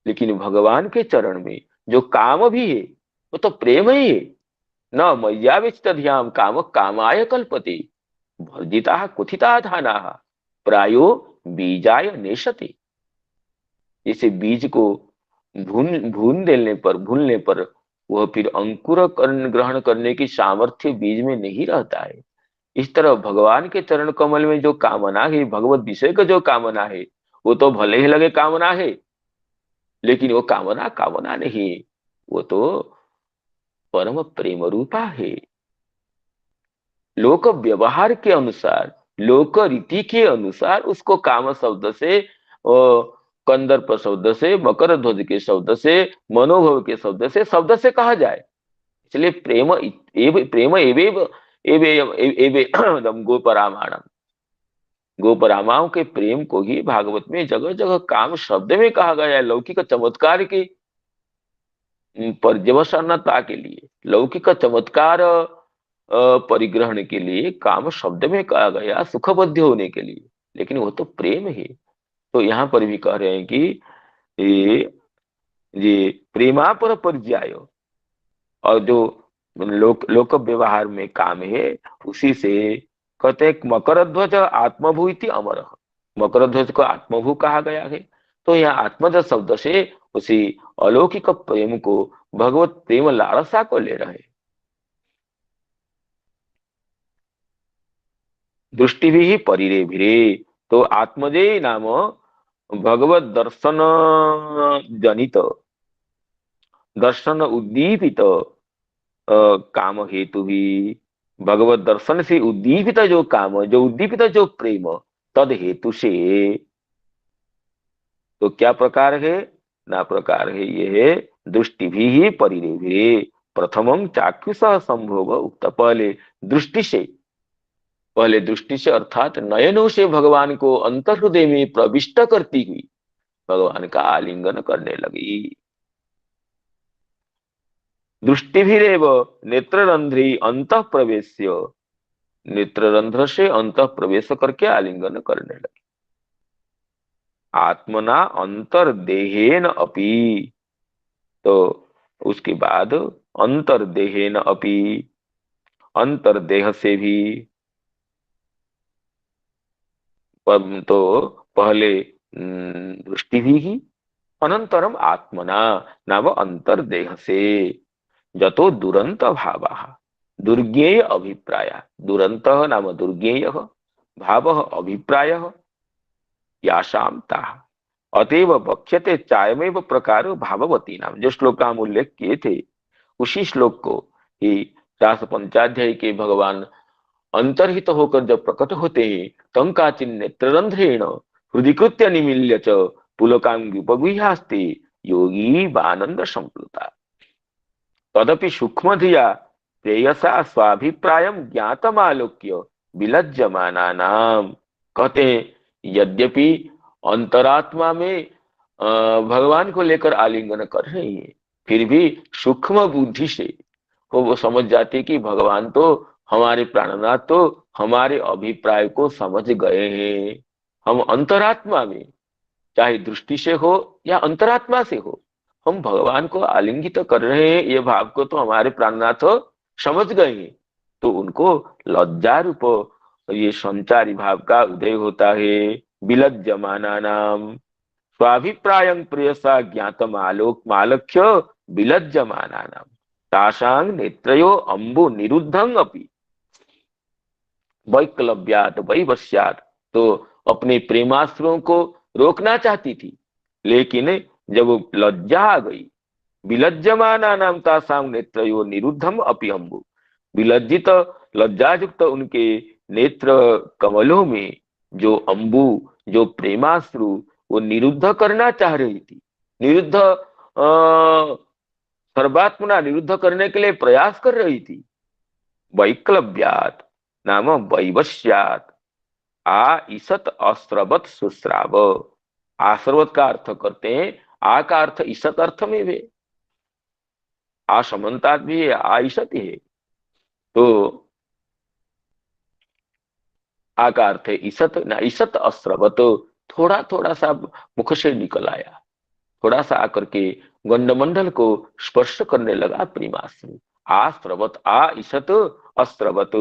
लेकिन भगवान के चरण में जो काम भी है वो तो प्रेम ही है। न मय्याविष्टधियां काम कामाय कल्पते वर्जिता कुथिता धाना प्रायो बीजाय नेशते। जैसे बीज को भूनने पर वह फिर अंकुर ग्रहण करने की सामर्थ्य बीज में नहीं रहता है। इस तरह भगवान के चरण कमल में जो कामना है, भगवत विषय का जो कामना है, वो तो भले ही लगे कामना है, लेकिन वो कामना कामना नहीं, वो तो परम प्रेम रूपा है। लोक व्यवहार के अनुसार, लोक रीति के अनुसार उसको काम शब्द से, कंदर्प शब्द से, मकर ध्वज के शब्द से, मनोभव के शब्द से कहा जाए। इसलिए प्रेम एवेव गोपरामाणम, गोपरामाओं के प्रेम को ही भागवत में जगह जगह काम शब्द में कहा गया है। लौकिक चमत्कार की पर्यवसानता के लिए, लौकिक चमत्कार परिग्रहण के लिए काम शब्द में कहा गया, सुखबद्ध होने के लिए, लेकिन वो तो प्रेम है। तो यहाँ पर भी कह रहे हैं कि ये प्रेमा पर पर्याय, और जो लोक व्यवहार में काम है उसी से कहते हैं मकर ध्वज आत्मभू इति अमर। मकर ध्वज को आत्मभू कहा गया है। तो यहाँ आत्मज शब्द से उसी अलौकिक प्रेम को, भगवत प्रेम लालसा को ले रहे। दृष्टि भी परिरे भिरे, तो आत्मजे नाम भगवत दर्शन जनित, दर्शन उद्दीपित काम हेतु भी, भगवत दर्शन से उद्दीपित जो काम, जो उद्दीपित जो प्रेम, तद हेतु से। तो क्या प्रकार है ना, प्रकार है ये दृष्टि भी परिरे भिरे। प्रथमं चाक्षुष संभोग उक्त, पहले दृष्टि से, पहले दृष्टि से अर्थात नयनों से भगवान को अंतर्हृदय में प्रविष्ट करती हुई भगवान का आलिंगन करने लगी। दृष्टि भी रेव नेत्ररंध्री अंत प्रवेश्य, नेत्ररंध्र से अंत प्रवेश करके आलिंगन करने लगी। आत्मना अंतर्देहेन अपि, तो उसके बाद अंतर्देहेन अपि, अंतर्देह से भी, तो पहले दृष्टि भी ही, अनंतरम आत्मना नाम अंतर्देह से। जतो दुरंत भाव दुर्ज्ञेय अभिप्राय, दुरंत नाम दुर्ज्ञेय भाव अभिप्राय यासाम ता, अतएव वक्ष्यते चायमेव प्रकार भाववती नाम। जो श्लोक का हम उल्लेख किए थे उसी श्लोक को ही दास पंचाध्याय के भगवान अंतर्हित होकर जब प्रकट होते हैं, तम काचिन नेत्ररंध्रेण हृदिकृत्य निमील्य च पुलकांगुपगुह्यास्ते योगी बानंद संप्लुता, तदपि सूक्ष्म धिया प्रेयसा स्वाभिप्रायम ज्ञातमालोक्य विलज्जमाना नाम। कहते हैं यद्यपि अंतरात्मा में भगवान को लेकर आलिंगन कर रही है, फिर भी सूक्ष्म बुद्धि से वो समझ जाते कि भगवान तो हमारे प्राणनाथ तो हमारे अभिप्राय को समझ गए हैं। हम अंतरात्मा में, चाहे दृष्टि से हो या अंतरात्मा से हो, हम भगवान को आलिंगित कर रहे हैं, ये भाव को तो हमारे प्राणनाथ समझ गए हैं। तो उनको लज्जा रूप ये संचारी भाव का उदय होता है। विलज्जमाना नाम स्वाभिप्रायं प्रेयसा ज्ञातम आलोक मालक्ष्य विलज्जमाना नाम तासांग नेत्रयो अम्बु निरुद्धं अपि वैक्लव्यात वैवस्यात। तो अपने प्रेमाश्रुओं को रोकना चाहती थी, लेकिन जब वो लज्जा आ गई, विलज्जमाना नाम तासांग नेत्रयो निरुद्धम अपि अम्बु, विलज्जित लज्जायुक्त उनके नेत्र कमलों में जो अंबु, जो प्रेमाश्रु, वो निरुद्ध करना चाह रही थी। निरुद्ध सर्वात्मना निरुद्ध करने के लिए प्रयास कर रही थी। वैक्लव्यात नाम वैवस्यात आ ईसत अस्त्रवत सुश्राव। आश्रवत का अर्थ करते हैं, आ का अर्थ ईसत अर्थ में भी, आ समन्तात भी है, आ ईसत ही है। तो आ का अर्थ है ईसत, ना ईसत अस्त्रवत, थोड़ा थोड़ा सा मुख से निकल आया, थोड़ा सा आकर के गंडमंडल को स्पर्श करने लगा प्रेमाश्रु। आस्त्रवत आ ईसत अस्त्रवत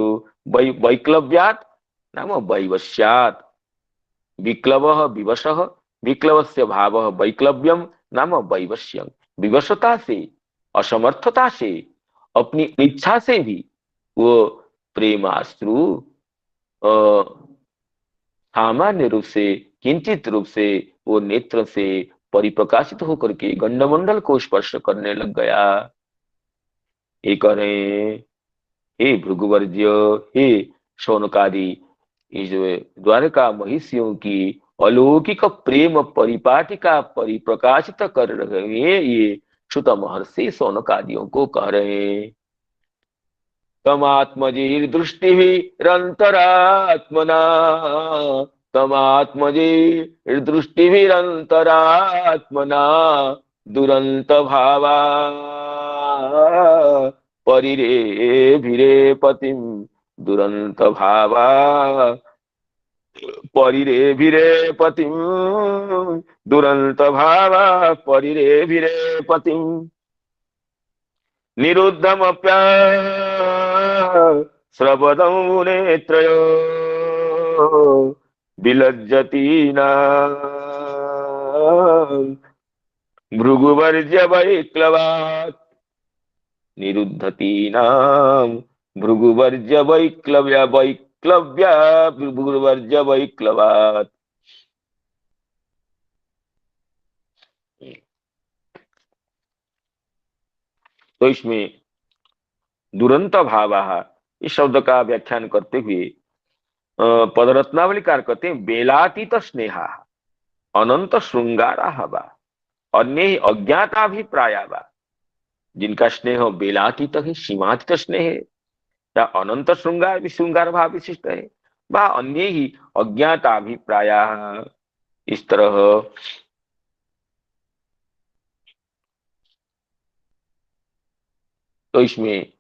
वैक्लव्यात नाम वैवस्यात। विक्लवः विवशः, विक्लवस्य भावः वैक्लव्यम नाम वैवस्यम। विवशता से, असमर्थता से, अपनी इच्छा से भी वो प्रेमाश्रु सामान्य रूप से, किंचित रूप से वो नेत्र से परिप्रकाशित होकर के गंडमंडल को स्पर्श करने लग गया। ये करें, हे भृगुवर्ज्य, हे शौनकादि, इस द्वारका महिषियों की अलौकिक प्रेम परिपाटिका परिप्रकाशित कर रहे हैं। ये श्रुत महर्षि शौनकादियों को कह रहे हैं। तमात्मजिर्दृष्टिभिरन्तरात्मना, तमात्मजिर्दृष्टिभिरन्तरात्मना दुरंत भावा परिरेभिरे पतिम, दुरंत भावा परिरेभिरे पतिम, दुरंत भावा परिरेभिरे पतिम निरुद्धमप्या स्रवदं नेत्रयो विलज्जति न भृगुवर्ज्य वैक्लवात्, निरुद्धति नाम भृगुवर्ज्य वैक्लव्य वैक्लव्य भृगुवर्ज्य वैक्लवात्। तो इसमें दुरंत भावा, इस शब्द का व्याख्यान करते हुए पदरत्नावली कार कहते हैं, बेलातीत स्नेहा अनंत श्रृंगारा हवा अन्य अज्ञाताभिप्राया वा। जिनका स्नेह बेलातीत है, सीमातीत स्नेह है, या अनंत श्रृंगार भी श्रृंगार भाव विशिष्ट है, व अन्य ही अज्ञाताभिप्राया। इस तरह तो इसमें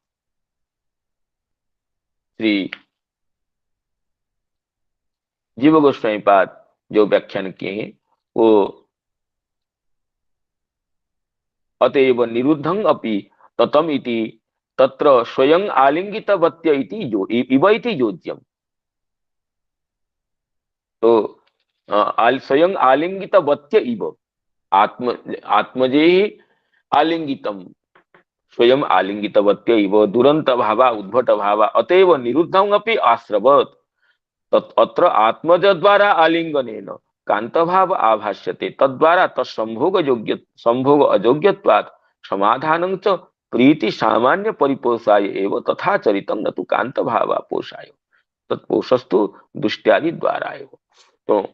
श्री जीव गोस्वामी पाद जो व्याख्यान किए हैं वो अतएव निरुद्धं अपि ततम इति तत्र स्वयं आलिंगितवत्य इति जो इव इति योज्यम। तो स्वयं आलिंगितवत्य इव, आत्म आत्मजे आलिंगितम, स्वयं आलिंगितवत्य इव दुरंत भावा उद्भट भावा अतएव निरुद्धं अपि आश्रवत् अत्र आत्मज द्वारा आलिंगनेन कांतभाव आभाष्यते तद्वारा तत्संभोग योग्य संभोग अयोग्यत्वात् समाधानं च प्रीति सामान्य परिपोषाय एव तथा चरितम न तु कांत भाव पोषाय तत्पोषस्तु दुष्ट्यादि द्वारा एव। तो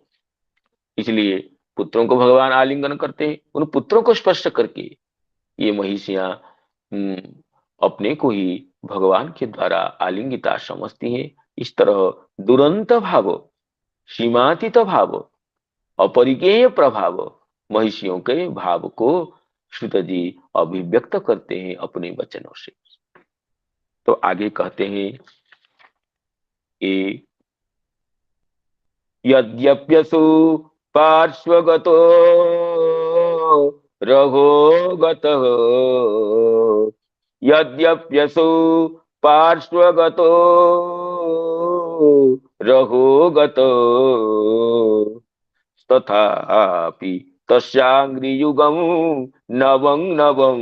इसलिए पुत्रों को भगवान आलिंगन करते हैं, उन पुत्रों को स्पर्श करके ये महिषियां अपने को ही भगवान के द्वारा आलिंगिता समझती हैं। इस तरह दुरंत भाव, सीमातीत भाव, अपरिज्ञेय प्रभाव महिषियों के भाव को श्रुत जी अभिव्यक्त करते हैं अपने वचनों से। तो आगे कहते हैं, यद्यप्यसु पार्श्वगतो रघोगतः, यद्यप्यसौ पार्श्वगतो रघोगतो, तथापि तस्याङ्घ्रियुगं नवं नवं,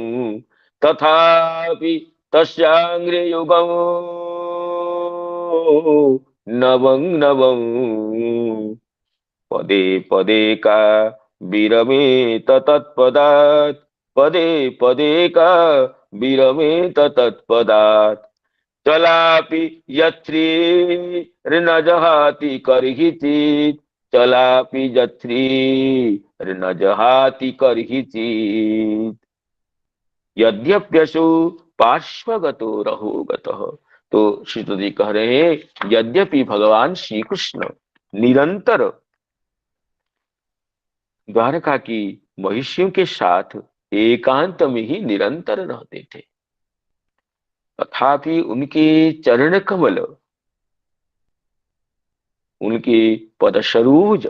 तथापि तस्याङ्घ्रियुगं नवं नवं, पदे पदे का विरमेत तत्पदात्, पदे पदे का विरमेत तत्पदात्, चलापि यच्छ्रीर्न जहाति कर्हिचित्, चलापि यच्छ्रीर्न जहाति कर्हिचित्, यद्यप्यसौ पार्श्वगतो रघोगतः। तो श्री जी कह रहे हैं यद्यपि भगवान श्री कृष्ण निरंतर द्वारका की महिषियों के साथ एकांत में ही निरंतर रहते थे, तथापि उनके चरण कमल, उनके पद सरोज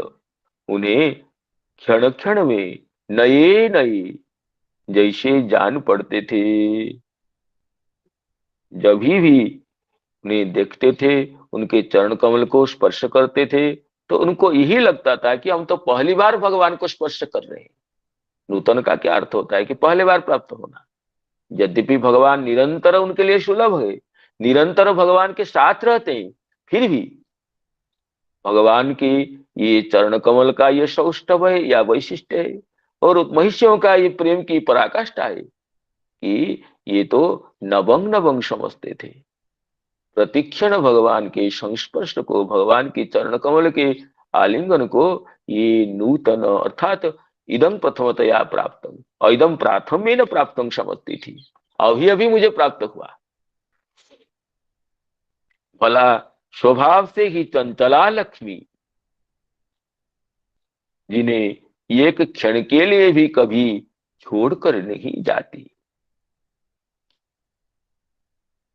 उन्हें क्षण क्षण में नए नए जैसे जान पड़ते थे। जब भी उन्हें देखते थे, उनके चरण कमल को स्पर्श करते थे, तो उनको यही लगता था कि हम तो पहली बार भगवान को स्पर्श कर रहे हैं। नूतन का क्या अर्थ होता है कि पहली बार प्राप्त होना। यद्यपि भगवान निरंतर उनके लिए सुलभ है, निरंतर भगवान के साथ रहते हैं, फिर भी भगवान की ये चरण कमल का ये सौष्ठव है या वैशिष्ट है, और महिषियों का ये प्रेम की पराकाष्ठा है कि ये तो नवंग नवंग समझते थे। प्रतिक्षण भगवान के संस्पर्श को, भगवान के चरण कमल के आलिंगन को ये नूतन अर्थात इदं प्रथमतया प्राप्तम इदं प्राथम्येन प्राप्तम समझती थी। अभी अभी मुझे प्राप्त हुआ। भला स्वभाव से ही चंचला लक्ष्मी, जिन्हें एक क्षण के लिए भी कभी छोड़कर नहीं जाती,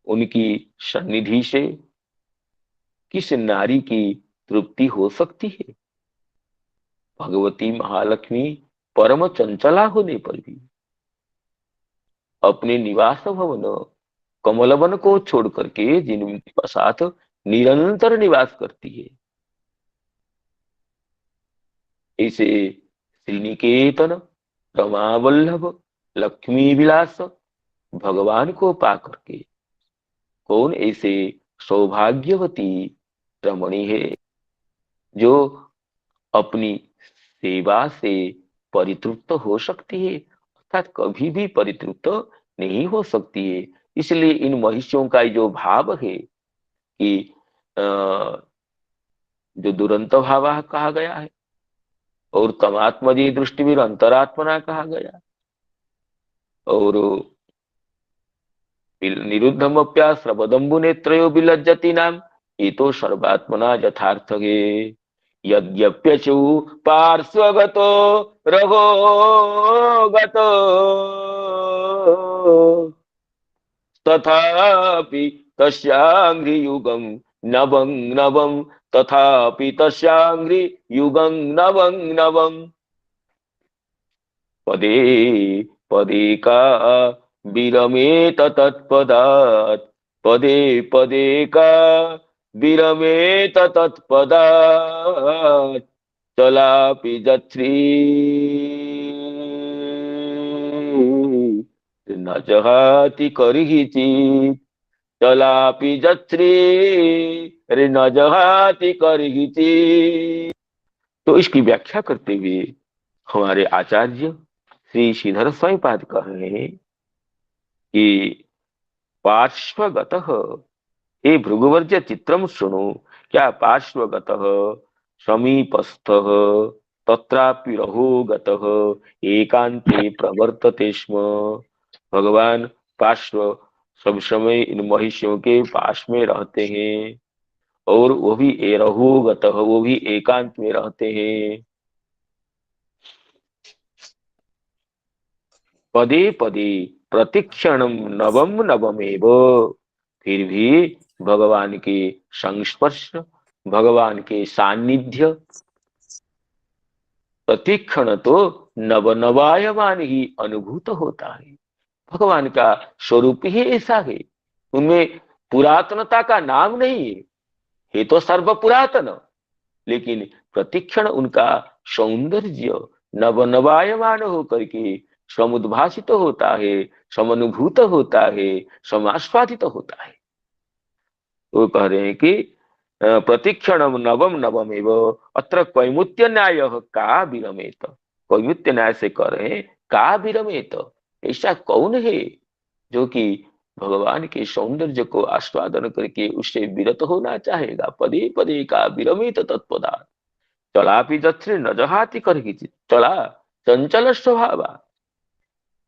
उनकी सन्निधि से किस नारी की तृप्ति हो सकती है। भगवती महालक्ष्मी परम चंचला होने पर भी अपने निवास भवन कमलवन को छोड़ करके जिनके साथ निरंतर निवास करती है, इसे श्रीनिकेतन रमावल्लभ लक्ष्मी विलास भगवान को पा करके कौन ऐसे सौभाग्यवती रमणी है जो अपनी सेवा से परितृप्त हो सकती है, अर्थात कभी भी परितृप्त नहीं हो सकती है। इसलिए इन महिषियों का जो भाव है कि जो दुरंत भाव कहा गया है, और तमात्मजी दृष्टि भी अंतरात्मना कहा गया, और निरुद्धमप्या श्रवदम्बु नेत्रयो विलज्जति नाम, ये तो सर्वात्मना यथार्थ है। यद्यप्यचु पार्श्वगतो रघोगतो, तथापि तस्याङ्घ्रियुगं नवं नवं, तथापि तस्याङ्घ्रियुगं नवं नवं, पदे पदे का विरमेत तत्पदात्, पदे पदे का विरमेत तत्पदात्, चलापि जच्छ्री न जहाति कर्हिचित्, चलापि जच्छ्री न जहाति कर्हिचित्। तो इसकी व्याख्या करते हुए हमारे आचार्य श्री श्रीधर स्वामीपाद कह रहे हैं कि पार्श्वगतः, हे भृगुवर्य चित्रम सुनो, क्या पार्श्वगतः समीपस्थः तत्रापि रघोगतः एकांते प्रवर्तते स्म। भगवान पार्श्व सब समय इन महिषियों के पास में रहते हैं, और वो भी रघोगतः, वो भी एकांत में रहते हैं। पदे पदे प्रतिक्षणम नवम नवमेव, फिर भी भगवान के संस्पर्श भगवान के सानिध्य प्रतिक्षण तो नव नवायमान ही अनुभूत होता है। भगवान का स्वरूप ही ऐसा है, उनमें पुरातनता का नाम नहीं है, ये तो सर्व पुरातन, लेकिन प्रतिक्षण उनका सौंदर्य नव नवायमान होकर के समुद्भासित होता है, समानुभूत होता है, समास्वादित होता है। वो कह रहे हैं कि प्रतिक्षण नवम नवम एवं अत्र कैमुत्य न्याय का विरमेत। कैमुत्य न्याय से कह रहे हैं का विरमेत, ऐसा कौन है जो कि भगवान के सौंदर्य को आस्वादन करके उससे विरत होना चाहेगा। पदे पदे का विरमित तत्पदार्थ चलापि जत्रे न जहाति करहि चित। चला चंचल स्वभावा,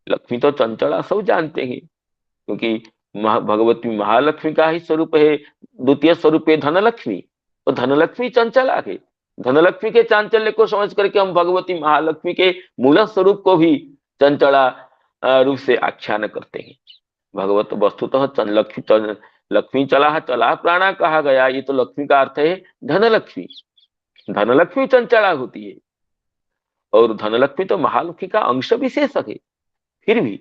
लक्ष्मी तो चंचला सब जानते हैं, क्योंकि भगवती महालक्ष्मी का ही स्वरूप है, द्वितीय स्वरूप है धनलक्ष्मी, तो धनलक्ष्मी चंचला है। धनलक्ष्मी के चांचल्य को समझ करके हम भगवती महालक्ष्मी के मूल स्वरूप को भी चंचला रूप से आख्यान करते हैं। भगवत वस्तुतः लक्ष्मी लक्ष्मी चला चला प्राणा कहा गया, ये तो लक्ष्मी का अर्थ है धनलक्ष्मी। धनलक्ष्मी चंचला होती है और धनलक्ष्मी तो महालक्ष्मी का अंश विशेष है। फिर भी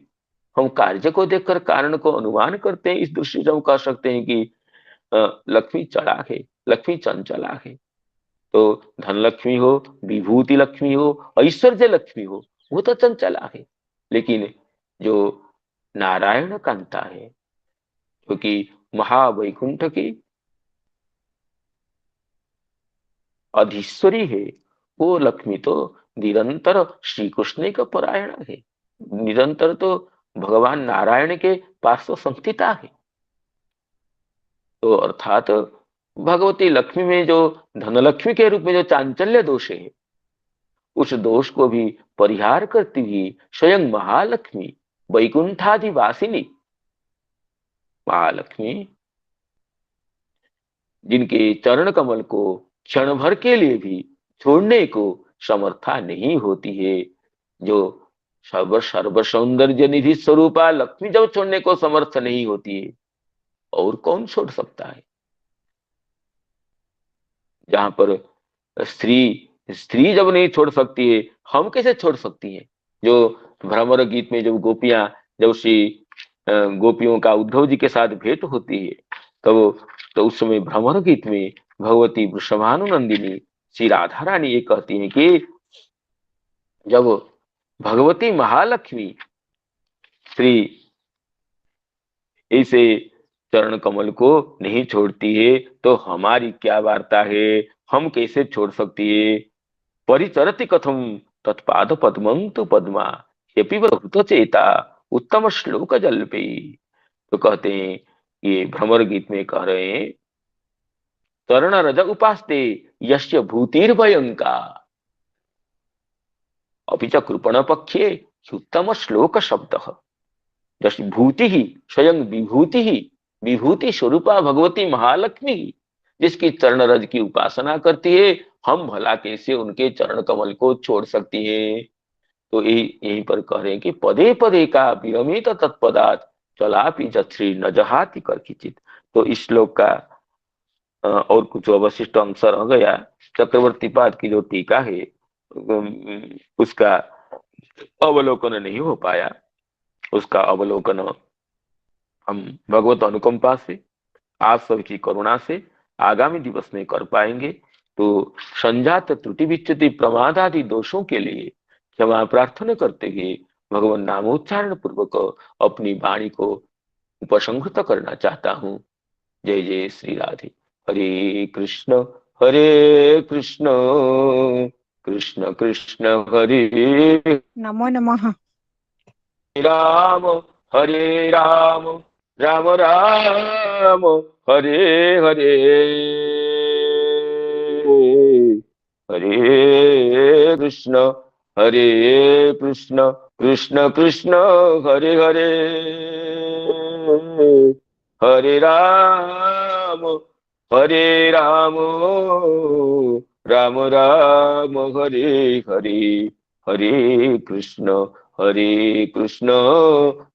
हम कार्य को देखकर कारण को अनुमान करते हैं, इस दृष्टि से हम कह सकते हैं कि लक्ष्मी चला है, लक्ष्मी चंचला है। तो धनलक्ष्मी हो, विभूति लक्ष्मी हो, ऐश्वर्य लक्ष्मी हो, वो तो चंचला है। लेकिन जो नारायण कांता है, जो कि महावैकुंठ की अधीश्वरी है, वो लक्ष्मी तो निरंतर श्री कृष्ण का परायण है, निरंतर तो भगवान नारायण के पार्श्व संस्थिता है। तो अर्थात भगवती लक्ष्मी में जो धनलक्ष्मी के रूप में जो चांचल्य दोष है, उस दोष को भी परिहार करती हुई स्वयं महालक्ष्मी वैकुंठादिवासिनी महालक्ष्मी, जिनके चरण कमल को क्षण भर के लिए भी छोड़ने को समर्था नहीं होती है, जो सर्व सर्व सौंदर्य निधि स्वरूपा लक्ष्मी जब छोड़ने को समर्थ नहीं होती है, और कौन छोड़ सकता है। जहां पर स्त्री स्त्री जब नहीं छोड़ सकती है, हम कैसे छोड़ सकती हैं। जो भ्रमर गीत में जब गोपियां, जब श्री गोपियों का उद्धव जी के साथ भेंट होती है, तो उस समय भ्रमर गीत में भगवती वृषभानुनंदिनी श्री राधा रानी ये कहती है कि जब भगवती महालक्ष्मी श्री ऐसे चरण कमल को नहीं छोड़ती है, तो हमारी क्या वार्ता है, हम कैसे छोड़ सकती है। परिचरति कथम तत्पाद पद्मं तु पद्मा यपि बहुत चेता उत्तम श्लोक जल्पे। तो कहते हैं, ये भ्रमर गीत में कह रहे हैं, तरण रज उपास्ते यस्य भूतिर्भयंका अभी च कृपण पक्षे उत्तम श्लोक शब्द। जैसे भूति ही स्वयं विभूति ही, विभूति स्वरूपा भगवती महालक्ष्मी जिसकी चरण रज की उपासना करती है, हम भला कैसे उनके चरण कमल को छोड़ सकती है। तो यहीं पर कह रहे हैं कि पदे पदे का विरमित तत्पदार्थ चलापि जत्श्री न जहाति कर्किचित। तो इस श्लोक का और कुछ अवशिष्ट अंश रह गया। चक्रवर्ती पाद की जो टीका है उसका अवलोकन नहीं हो पाया, उसका अवलोकन हम भगवत अनुकंपा से, आप सबकी करुणा से आगामी दिवस में कर पाएंगे। तो संजात त्रुटि विच्युति प्रमाद आदि दोषों के लिए क्षमा प्रार्थना करते हुए भगवान नामोच्चारण पूर्वक अपनी वाणी को उपसंहृत करना चाहता हूँ। जय जय श्री राधे। हरे कृष्ण कृष्ण कृष्ण हरे नमो नमः। राम हरे राम राम राम हरे हरे हरे कृष्ण कृष्ण कृष्ण हरे हरे हरे राम राम राम हरे हरे हरे कृष्ण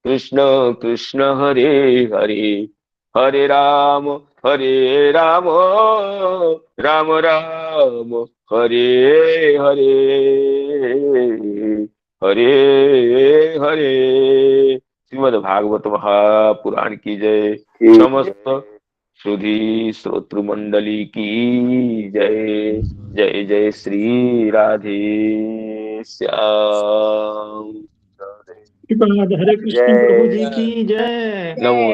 कृष्ण कृष्ण हरे हरे हरे राम हरे राम राम राम हरे हरे, हरे हरे। श्रीमद् भागवत महापुराण की जय। समस्त सुधी श्रोतृ मंडली की जय। जय जय श्री राधे श्याम। हरे कृष्ण प्रभु जी की जय। नमो